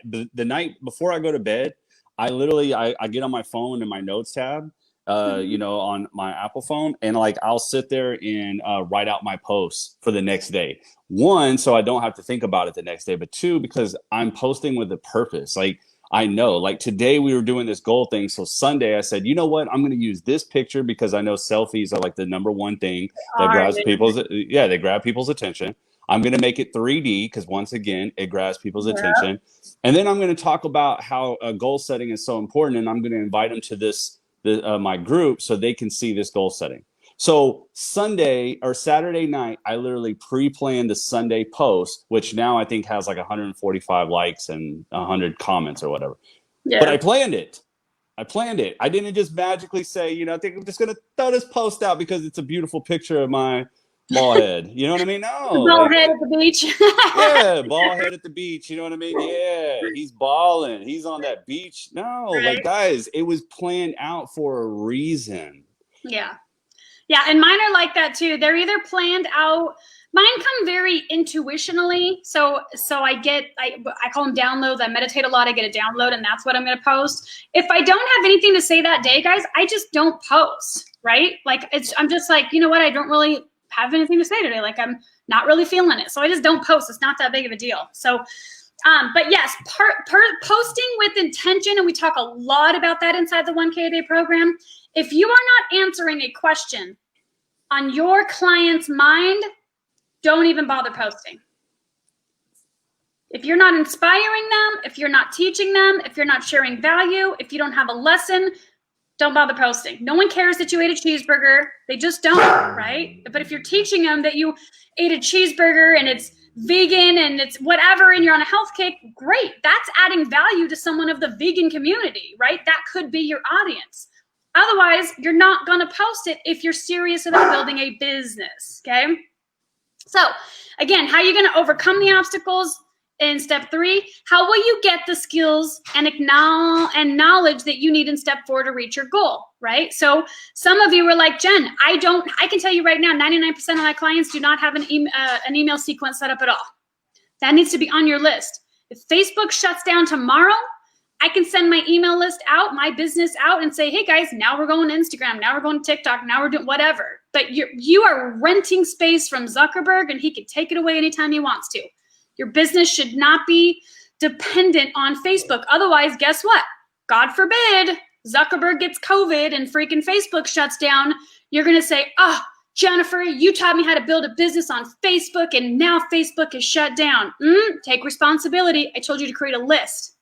the night before I go to bed, I literally, I get on my phone in my notes tab, on my Apple phone. And like, I'll sit there and write out my posts for the next day. 1, so I don't have to think about it the next day. But 2, because I'm posting with a purpose. Like, I know, like today we were doing this goal thing. So Sunday I said, you know what? I'm going to use this picture because I know selfies are like the #1 thing that grabs they grab people's attention. I'm going to make it 3D because once again, it grabs people's attention. And then I'm going to talk about how goal setting is so important. And I'm going to invite them to my group so they can see this goal setting. So Sunday or Saturday night, I literally pre-planned the Sunday post, which now I think has like 145 likes and 100 comments or whatever. Yeah. But I planned it. I didn't just magically say, I think I'm just going to throw this post out because it's a beautiful picture of my ball head. You know what I mean? No. Ball head at the beach. Yeah, ball head at the beach. You know what I mean? Yeah, he's balling. He's on that beach. No, right. Like, guys, it was planned out for a reason. Yeah. Yeah, and mine are like that too. They're either planned out. Mine come very intuitionally. So I call them downloads. I meditate a lot. I get a download, and that's what I'm going to post. If I don't have anything to say that day, guys, I just don't post, right? Like, I'm just like, you know what? I don't really have anything to say today. Like, I'm Not really feeling it. So I just don't post. It's not that big of a deal. So, but yes, posting with intention, and we talk a lot about that inside the 1K a day program. If you are not answering a question on your client's mind, don't even bother posting. If you're not inspiring them, if you're not teaching them, if you're not sharing value, if you don't have a lesson, don't bother posting. No one cares that you ate a cheeseburger. They just don't, right? But if you're teaching them that you ate a cheeseburger and it's vegan and it's whatever and you're on a health kick, great. That's adding value to someone of the vegan community, right? That could be your audience. Otherwise, you're not going to post it if you're serious about building a business, okay? So again, how are you going to overcome the obstacles? In step 3, how will you get the skills and knowledge that you need in step 4 to reach your goal, right? So some of you were like, Jen, I can tell you right now, 99% of my clients do not have an email sequence set up at all. That needs to be on your list. If Facebook shuts down tomorrow, I can send my email list out, my business out, and say, hey guys, now we're going to Instagram, now we're going to TikTok, now we're doing whatever. But you are renting space from Zuckerberg, and he can take it away anytime he wants to. Your business should not be dependent on Facebook. Otherwise, guess what? God forbid Zuckerberg gets COVID and freaking Facebook shuts down. You're going to say, oh, Jennifer, you taught me how to build a business on Facebook and now Facebook is shut down. Take responsibility. I told you to create a list.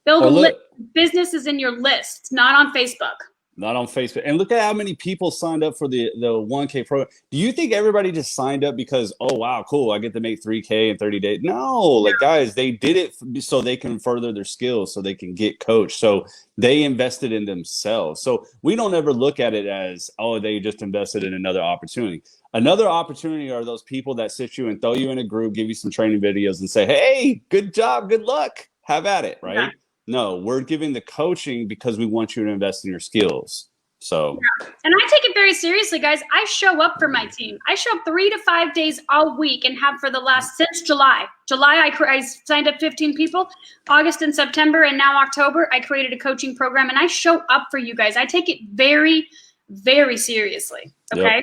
Build a list. Business is in your list. It's not on Facebook. Not on Facebook. And look at how many people signed up for the 1K program. Do you think everybody just signed up because, oh, wow, cool, I get to make 3K in 30 days? No, like, guys, they did it so they can further their skills, so they can get coached. So they invested in themselves. So we don't ever look at it as, oh, they just invested in another opportunity. Another opportunity are those people that sit you and throw you in a group, give you some training videos and say, hey, good job, good luck, have at it, right? Yeah. No, we're giving the coaching because we want you to invest in your skills. So, yeah. And I take it very seriously, guys. I show up for my team. I show up 3 to 5 days a week and have for the last, since July. I signed up 15 people, August and September, and now October, I created a coaching program, and I show up for you guys. I take it very, very seriously, okay?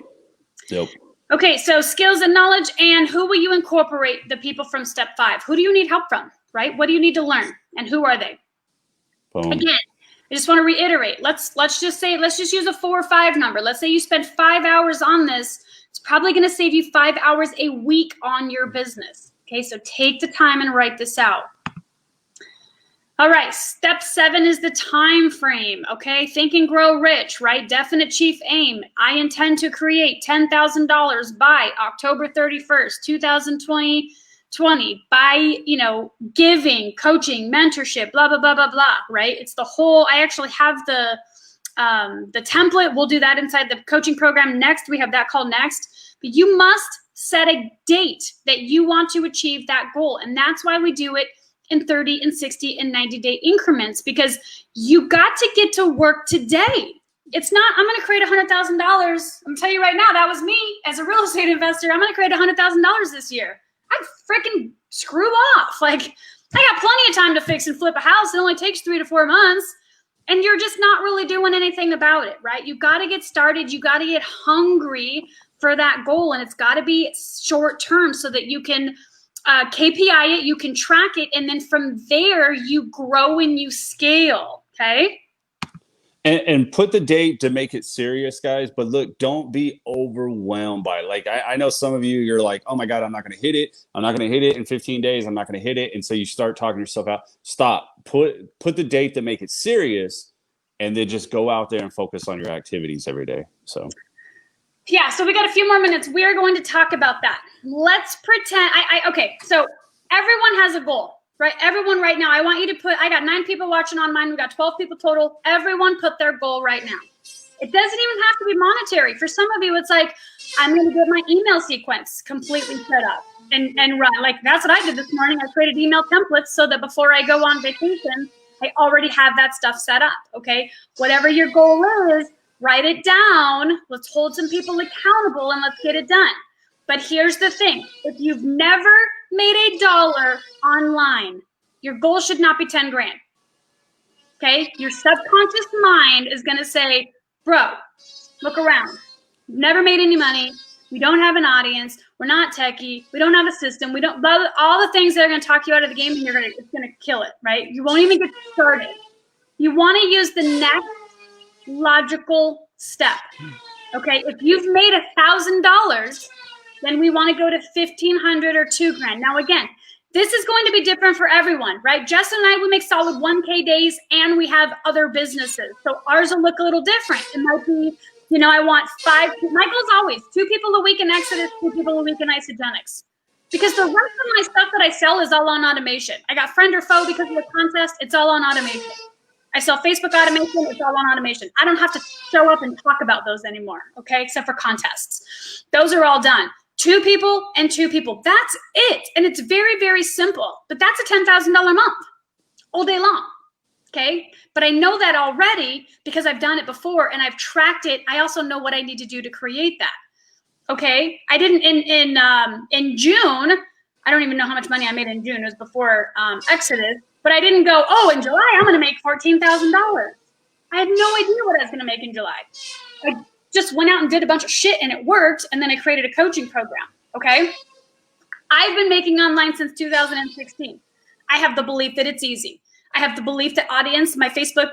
Yep. Okay, so skills and knowledge, and who will you incorporate the people from step 5? Who do you need help from, right? What do you need to learn, and who are they? Boom. Again, I just want to reiterate. Let's just use a 4 or 5 number. Let's say you spend 5 hours on this. It's probably going to save you 5 hours a week on your business. Okay, so take the time and write this out. All right, step 7 is the time frame. Okay, think and grow rich, right? Definite chief aim. I intend to create $10,000 by October 31st, 2020. By, giving, coaching, mentorship, blah, blah, blah, blah, blah, right? It's the whole, I actually have the template. We'll do that inside the coaching program next. We have that call next. But you must set a date that you want to achieve that goal. And that's why we do it in 30 and 60 and 90-day increments, because you got to get to work today. It's not, I'm going to create $100,000. I'm going to tell you right now, that was me as a real estate investor. I'm going to create $100,000 this year. I'd freaking screw off. Like, I got plenty of time to fix and flip a house. It only takes 3 to 4 months. And you're just not really doing anything about it, right? You got to get started. You got to get hungry for that goal. And it's got to be short term so that you can KPI it, you can track it. And then from there, you grow and you scale, okay? And put the date to make it serious, guys. But look, don't be overwhelmed by it. Like, I know some of you, you're like, oh my God, I'm not going to hit it. I'm not going to hit it in 15 days. I'm not going to hit it. And so you start talking yourself out. Stop. Put the date to make it serious, and then just go out there and focus on your activities every day. So. Yeah, so we got a few more minutes. We are going to talk about that. Let's pretend, okay, so everyone has a goal. Right, everyone right now, I want you to put, I got 9 people watching on mine. We got 12 people total. Everyone put their goal right now. It doesn't even have to be monetary. For some of you, it's like, I'm going to get my email sequence completely set up and run. Like, that's what I did this morning. I created email templates so that before I go on vacation, I already have that stuff set up, okay? Whatever your goal is, write it down. Let's hold some people accountable and let's get it done. But here's the thing. If you've never made $1 online, your goal should not be 10 grand. Okay? Your subconscious mind is going to say, bro, look around. You've never made any money. We don't have an audience. We're not techie. We don't have a system. We don't, all the things that are going to talk you out of the game, and it's going to kill it, right? You won't even get started. You want to use the next logical step. Okay, if you've made $1,000, then we want to go to 1,500 or $2,000. Now, again, this is going to be different for everyone, right? Jess and I, we make solid 1K days, and we have other businesses. So ours will look a little different. It might be, you know, I want 5, my goal is always 2 people a week in Exodus, 2 people a week in Isogenics. Because the rest of my stuff that I sell is all on automation. I got friend or foe because of the contest, it's all on automation. I sell Facebook automation, it's all on automation. I don't have to show up and talk about those anymore, okay, except for contests. Those are all done. 2 people and 2 people. That's it. And it's very, very simple. But that's a $10,000 month all day long. Okay. But I know that already because I've done it before and I've tracked it. I also know what I need to do to create that. Okay. I didn't in June. I don't even know how much money I made in June. It was before Exodus. But I didn't go, oh, in July, I'm going to make $14,000. I had no idea what I was going to make in July. I just went out and did a bunch of shit and it worked. And then I created a coaching program. Okay. I've been making online since 2016. I have the belief that it's easy. I have the belief that audience, my Facebook,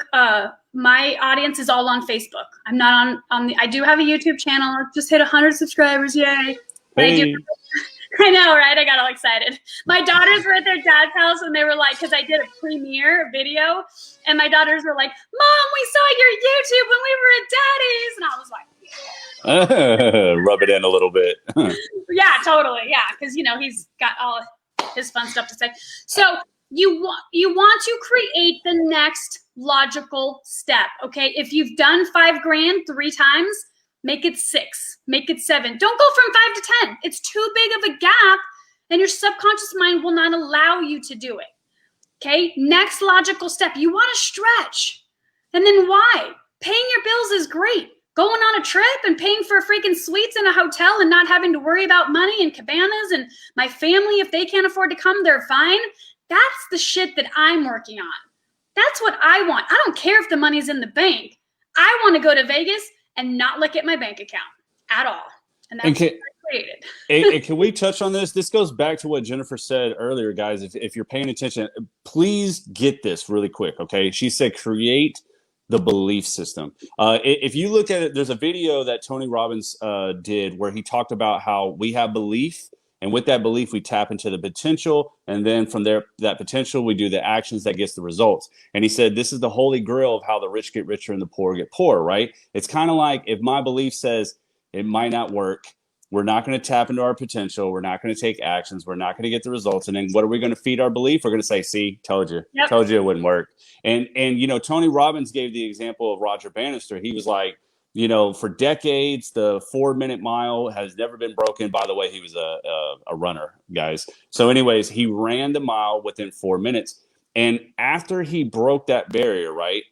my audience is all on Facebook. I'm not on I do have a YouTube channel. I just hit 100 subscribers. Yay. Hey. I know, right? I got all excited. My daughters were at their dad's house and they were like, because I did a premiere video, and my daughters were like, Mom, we saw your YouTube when we were at Daddy's. And I was like, rub it in a little bit. yeah, totally. Yeah, because, you know, he's got all his fun stuff to say. So you want to create the next logical step, okay? If you've done $5,000 3 times, make it 6, make it 7. Don't go from 5 to 10. It's too big of a gap, and your subconscious mind will not allow you to do it. Okay, next logical step. You want to stretch. And then why? Paying your bills is great. Going on a trip and paying for freaking suites in a hotel and not having to worry about money and cabanas, and my family, if they can't afford to come, they're fine. That's the shit that I'm working on. That's what I want. I don't care if the money's in the bank. I want to go to Vegas and not look at my bank account at all. And that's what I created. And can we touch on this? This goes back to what Jennifer said earlier, guys. If you're paying attention, please get this really quick, okay? She said create the belief system. If you look at it, there's a video that Tony Robbins did where he talked about how we have belief, and with that belief, we tap into the potential, and then from there, that potential, we do the actions that gets the results. And he said, this is the holy grail of how the rich get richer and the poor get poorer, right? It's kind of like if my belief says it might not work, we're not going to tap into our potential, we're not going to take actions, we're not going to get the results. And then what are we going to feed our belief? We're going to say, see, told you it wouldn't work. And you know, Tony Robbins gave the example of Roger Bannister. He was like, you know, for decades, the 4-minute mile has never been broken. By the way, he was a runner, guys. So anyways, he ran the mile within 4 minutes. And after he broke that barrier, right,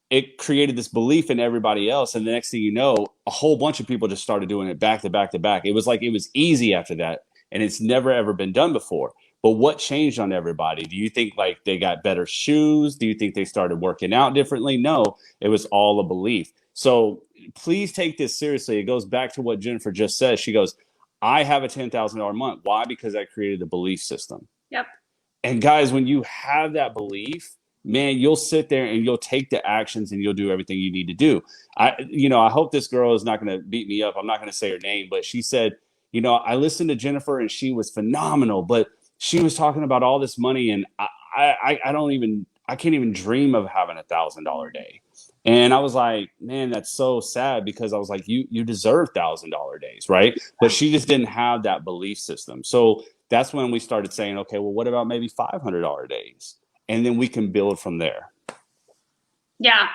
it created this belief in everybody else. And the next thing you know, a whole bunch of people just started doing it back to back to back. It was like it was easy after that. And it's never, ever been done before. But what changed on everybody? Do you think like they got better shoes? Do you think they started working out differently? No, it was all a belief. So please take this seriously. It goes back to what Jennifer just said. She goes, I have a $10,000 month. Why? Because I created a belief system. Yep. And guys, when you have that belief, man, you'll sit there and you'll take the actions and you'll do everything you need to do. I hope this girl is not going to beat me up. I'm not going to say her name, but she said, you know, I listened to Jennifer and she was phenomenal, but she was talking about all this money and I can't even dream of having $1,000 day. And I was like, man, that's so sad, because I was like, you deserve $1,000 days, right? But she just didn't have that belief system. So that's when we started saying, okay, well, what about maybe $500 days? And then we can build from there. Yeah.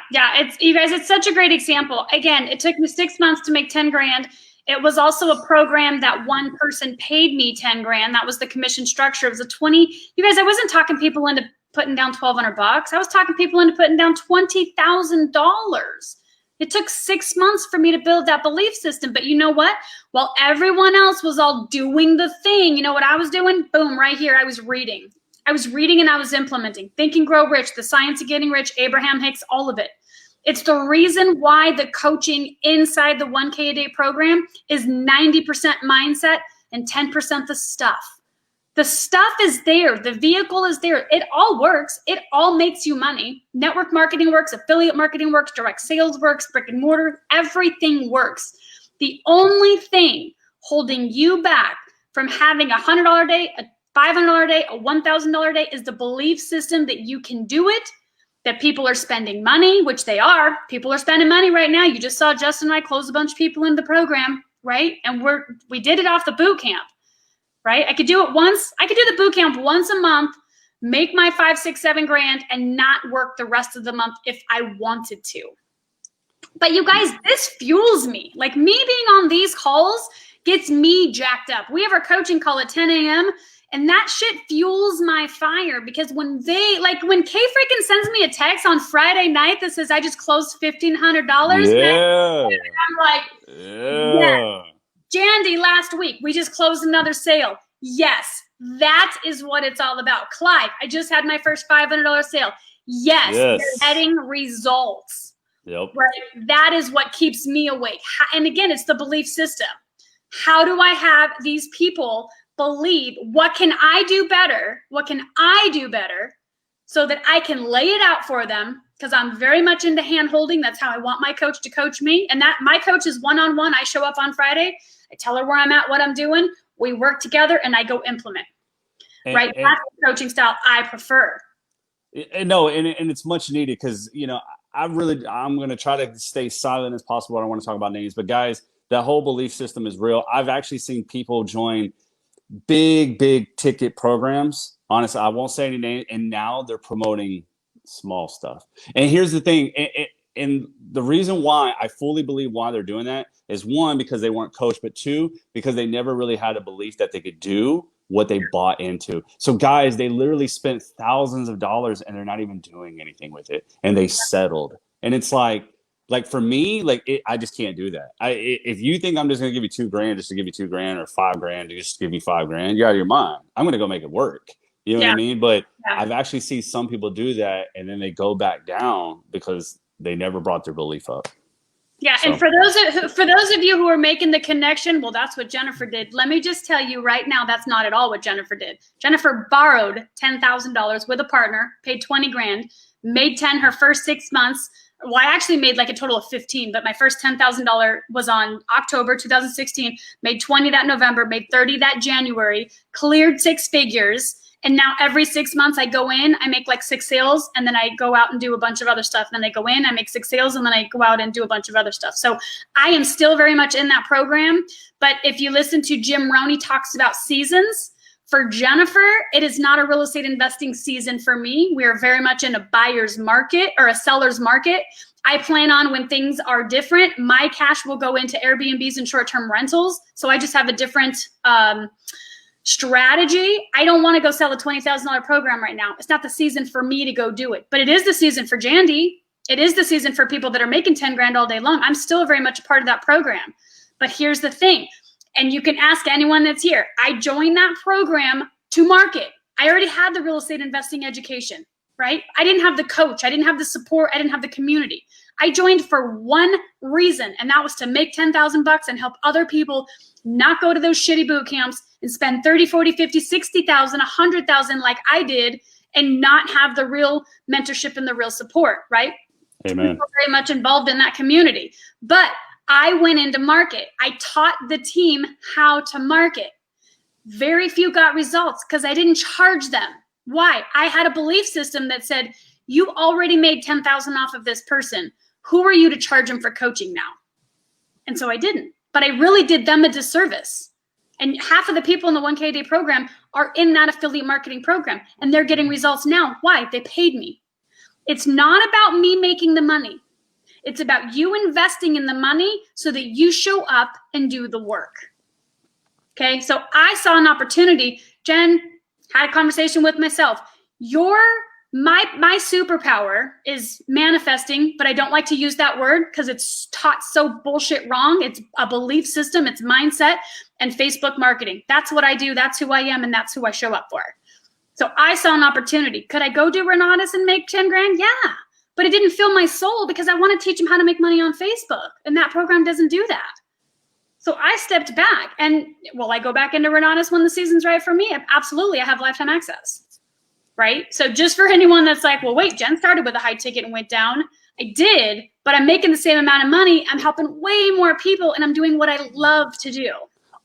You guys, it's such a great example. Again, it took me 6 months to make 10 grand. It was also a program that one person paid me 10 grand. That was the commission structure. It was you guys, I wasn't talking people into putting down $1,200. I was talking people into putting down $20,000. It took 6 months for me to build that belief system. But you know what? While everyone else was all doing the thing, you know what I was doing? Boom, right here. I was reading and I was implementing. Think and Grow Rich, The Science of Getting Rich, Abraham Hicks, all of it. It's the reason why the coaching inside the 1K a day program is 90% mindset, and 10% the stuff. The stuff is there. The vehicle is there. It all works. It all makes you money. Network marketing works. Affiliate marketing works. Direct sales works. Brick and mortar. Everything works. The only thing holding you back from having a $100 day, a $500 day, a $1,000 day is the belief system that you can do it, that people are spending money, which they are. People are spending money right now. You just saw Justin and I close a bunch of people in the program, right? And we did it off the boot camp. Right? I could do it once. I could do the boot camp once a month, make my 5, 6, 7 grand and not work the rest of the month if I wanted to. But you guys, this fuels me. Like me being on these calls gets me jacked up. We have our coaching call at 10 a.m. and that shit fuels my fire because when Kay freaking sends me a text on Friday night that says I just closed $1,500, yeah. I'm like, yeah. Jandy, last week, we just closed another sale. Yes, that is what it's all about. Clyde, I just had my first $500 sale. Yes. You're getting results. Yep. Right? That is what keeps me awake. And again, it's the belief system. How do I have these people believe, what can I do better? What can I do better so that I can lay it out for them? Because I'm very much into hand holding. That's how I want my coach to coach me. And that my coach is one-on-one. I show up on Friday. I tell her where I'm at, what I'm doing. We work together and I go implement. Right? That's the coaching style I prefer. No, and it's much needed because, I'm going to try to stay silent as possible. I don't want to talk about names, but guys, that whole belief system is real. I've actually seen people join big ticket programs. Honestly, I won't say any name. And now they're promoting small stuff. And here's the thing. And the reason why I fully believe why they're doing that is one, because they weren't coached, but two, because they never really had a belief that they could do what they bought into. So guys, they literally spent thousands of dollars and they're not even doing anything with it. And they settled. And it's like for me, I just can't do that. If you think I'm just going to give you $2,000 just to give you $2,000 or $5,000 to just give you $5,000, you're out of your mind. I'm going to go make it work. You know what I mean? But I've actually seen some people do that and then they go back down because they never brought their belief up. Yeah, so. And for those of you who are making the connection, well, that's what Jennifer did. Let me just tell you right now, that's not at all what Jennifer did. Jennifer borrowed $10,000 with a partner, paid $20,000, made 10 her first 6 months. Well, I actually made like a total of 15, but my first $10,000 was on October 2016, made 20 that November, made 30 that January, cleared 6 figures. And now every 6 months I go in, I make like 6 sales, and then I go out and do a bunch of other stuff. Then I go in, I make 6 sales, and then I go out and do a bunch of other stuff. So I am still very much in that program. But if you listen to Jim Roney talks about seasons, for Jennifer, it is not a real estate investing season for me. We are very much in a buyer's market or a seller's market. I plan on when things are different, my cash will go into Airbnbs and short-term rentals. So I just have a different strategy. I don't want to go sell a $20,000 program right now. It's not the season for me to go do it, but it is the season for Jandy. It is the season for people that are making $10,000 all day long. I'm still very much a part of that program. But here's the thing, and you can ask anyone that's here. I joined that program to market. I already had the real estate investing education, right? I didn't have the coach. I didn't have the support. I didn't have the community. I joined for one reason, and that was to make $10,000 and help other people not go to those shitty boot camps and spend 30, 40, 50, 60,000, 100,000 like I did and not have the real mentorship and the real support, right? Amen. I'm very much involved in that community. But I went into market. I taught the team how to market. Very few got results because I didn't charge them. Why? I had a belief system that said, you already made 10,000 off of this person. Who are you to charge them for coaching now? And so I didn't. But I really did them a disservice. And half of the people in the 1K a day program are in that affiliate marketing program. And they're getting results now. Why? They paid me. It's not about me making the money. It's about you investing in the money so that you show up and do the work. Okay, so I saw an opportunity. Jen, had a conversation with myself. My superpower is manifesting, but I don't like to use that word because it's taught so bullshit wrong. It's a belief system, it's mindset, and Facebook marketing. That's what I do. That's who I am, and that's who I show up for. So I saw an opportunity. Could I go do Renatus and make 10 grand? Yeah. But it didn't fill my soul because I want to teach them how to make money on Facebook. And that program doesn't do that. So I stepped back, and will I go back into Renatus when the season's right for me? Absolutely. I have lifetime access. Right? So just for anyone that's like, well, wait, Jen started with a high ticket and went down. I did, but I'm making the same amount of money. I'm helping way more people, and I'm doing what I love to do.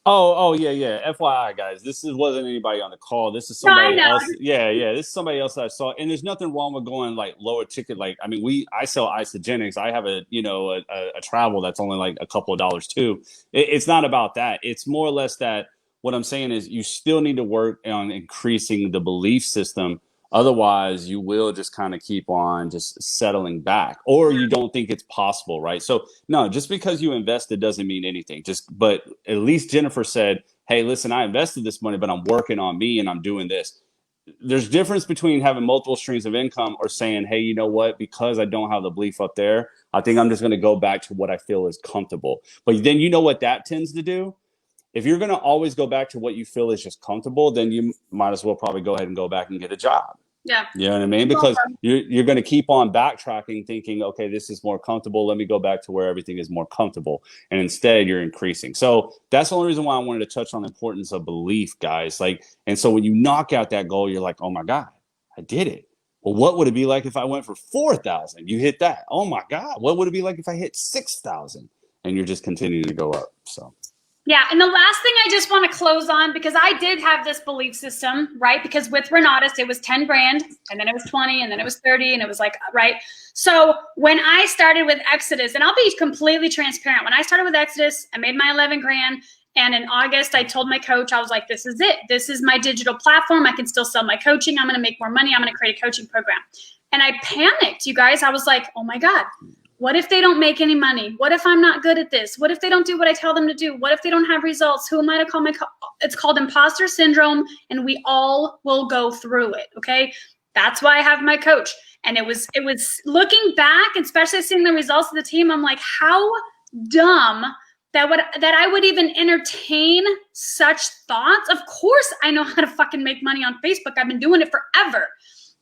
Oh, yeah. FYI, guys, wasn't anybody on the call. This is somebody else. Yeah. This is somebody else that I saw. And there's nothing wrong with going like lower ticket. Like, I mean, I sell isogenics. I have a travel that's only like a couple of dollars too. It's not about that. It's more or less that what I'm saying is you still need to work on increasing the belief system. Otherwise, you will just kind of keep on just settling back, or you don't think it's possible, right? So no, just because you invested doesn't mean anything. But at least Jennifer said, "Hey, listen, I invested this money, but I'm working on me and I'm doing this." There's difference between having multiple streams of income or saying, "Hey, you know what? Because I don't have the belief up there, I think I'm just going to go back to what I feel is comfortable." But then you know what that tends to do? If you're going to always go back to what you feel is just comfortable, then you might as well probably go ahead and go back and get a job. Yeah. You know what I mean? Because you're going to keep on backtracking thinking, okay, this is more comfortable. Let me go back to where everything is more comfortable. And instead you're increasing. So that's the only reason why I wanted to touch on the importance of belief, guys. And so when you knock out that goal, you're like, oh my God, I did it. Well, what would it be like if I went for 4,000? You hit that. Oh my God. What would it be like if I hit 6,000? And you're just continuing to go up. So. Yeah, and the last thing I just want to close on, because I did have this belief system, right? Because with Renatus, it was 10 grand, and then it was 20, and then it was 30, and it was like, right? So when I started with Exodus, and I'll be completely transparent, when I started with Exodus, I made my 11 grand, and in August, I told my coach, I was like, this is it. This is my digital platform. I can still sell my coaching. I'm going to make more money. I'm going to create a coaching program. And I panicked, you guys. I was like, oh my God. What if they don't make any money? What if I'm not good at this? What if they don't do what I tell them to do? What if they don't have results? Who am I to call it's called Imposter Syndrome, and we all will go through it, okay? That's why I have my coach. And it was looking back, especially seeing the results of the team, I'm like, how dumb that I would even entertain such thoughts. Of course I know how to fucking make money on Facebook. I've been doing it forever,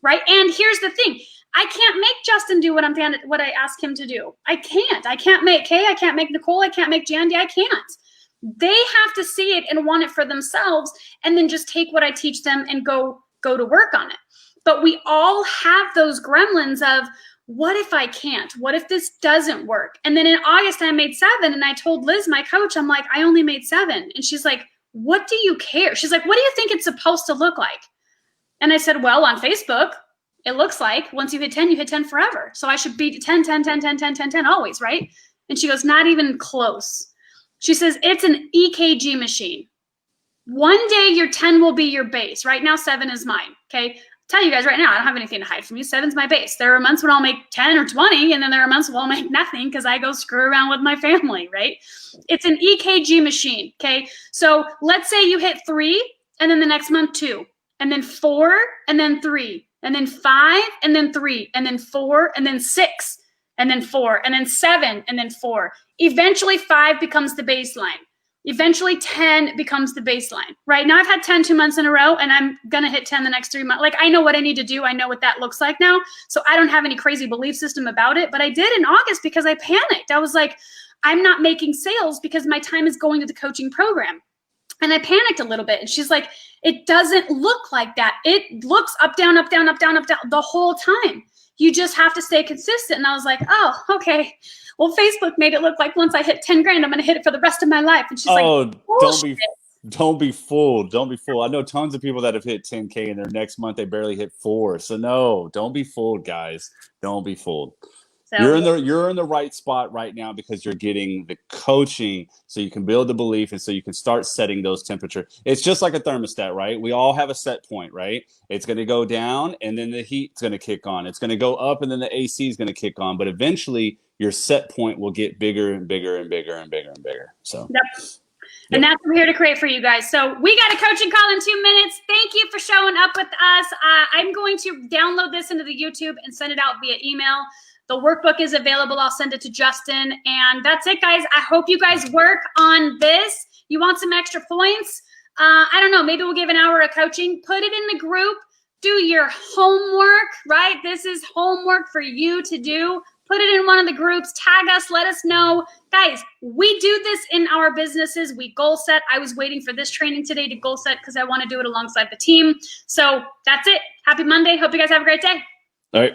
right? And here's the thing. I can't make Justin do what I ask him to do. I can't make Kay. I can't make Nicole. I can't make Jandy. I can't. They have to see it and want it for themselves, and then just take what I teach them and go to work on it. But we all have those gremlins of, what if I can't? What if this doesn't work? And then in August, I made 7, and I told Liz, my coach, I'm like, I only made 7. And she's like, what do you care? She's like, what do you think it's supposed to look like? And I said, well, on Facebook, it looks like once you hit 10 forever. So I should be 10, 10, 10, 10, 10, 10, 10 always, right? And she goes, not even close. She says, it's an EKG machine. One day your 10 will be your base. Right now, 7 is mine, okay? Tell you guys right now, I don't have anything to hide from you. 7's my base. There are months when I'll make 10 or 20, and then there are months when I'll make nothing because I go screw around with my family, right? It's an EKG machine, okay? So let's say you hit 3, and then the next month 2, and then 4, and then 3. And then 5, and then 3, and then 4, and then 6, and then 4, and then 7, and then 4. Eventually 5 becomes the baseline. Eventually 10 becomes the baseline. Right now I've had 10 2 months in a row, and I'm going to hit 10 the next 3 months. Like, I know what I need to do. I know what that looks like now. So I don't have any crazy belief system about it, but I did in August because I panicked. I was like, I'm not making sales because my time is going to the coaching program. And I panicked a little bit. And she's like, it doesn't look like that. It looks up, down, up, down, up, down, up, down the whole time. You just have to stay consistent. And I was like, oh, okay. Well, Facebook made it look like once I hit 10 grand, I'm going to hit it for the rest of my life. And she's like, don't be fooled. Don't be fooled. I know tons of people that have hit 10K and their next month they barely hit 4. So no, don't be fooled, guys. Don't be fooled. So, you're in the right spot right now because you're getting the coaching so you can build the belief and so you can start setting those temperatures. It's just like a thermostat, right? We all have a set point, right? It's going to go down and then the heat's going to kick on. It's going to go up and then the AC is going to kick on. But eventually your set point will get bigger and bigger and bigger and bigger and bigger. So. Yep. And that's what we're here to create for you guys. So we got a coaching call in 2 minutes. Thank you for showing up with us. I'm going to download this into the YouTube and send it out via email. The workbook is available. I'll send it to Justin. And that's it, guys. I hope you guys work on this. You want some extra points? I don't know. Maybe we'll give an hour of coaching. Put it in the group. Do your homework, right? This is homework for you to do. put it in one of the groups, tag us, let us know. Guys, we do this in our businesses. We goal set. I was waiting for this training today to goal set because I want to do it alongside the team. So that's it. Happy Monday. Hope you guys have a great day. All right.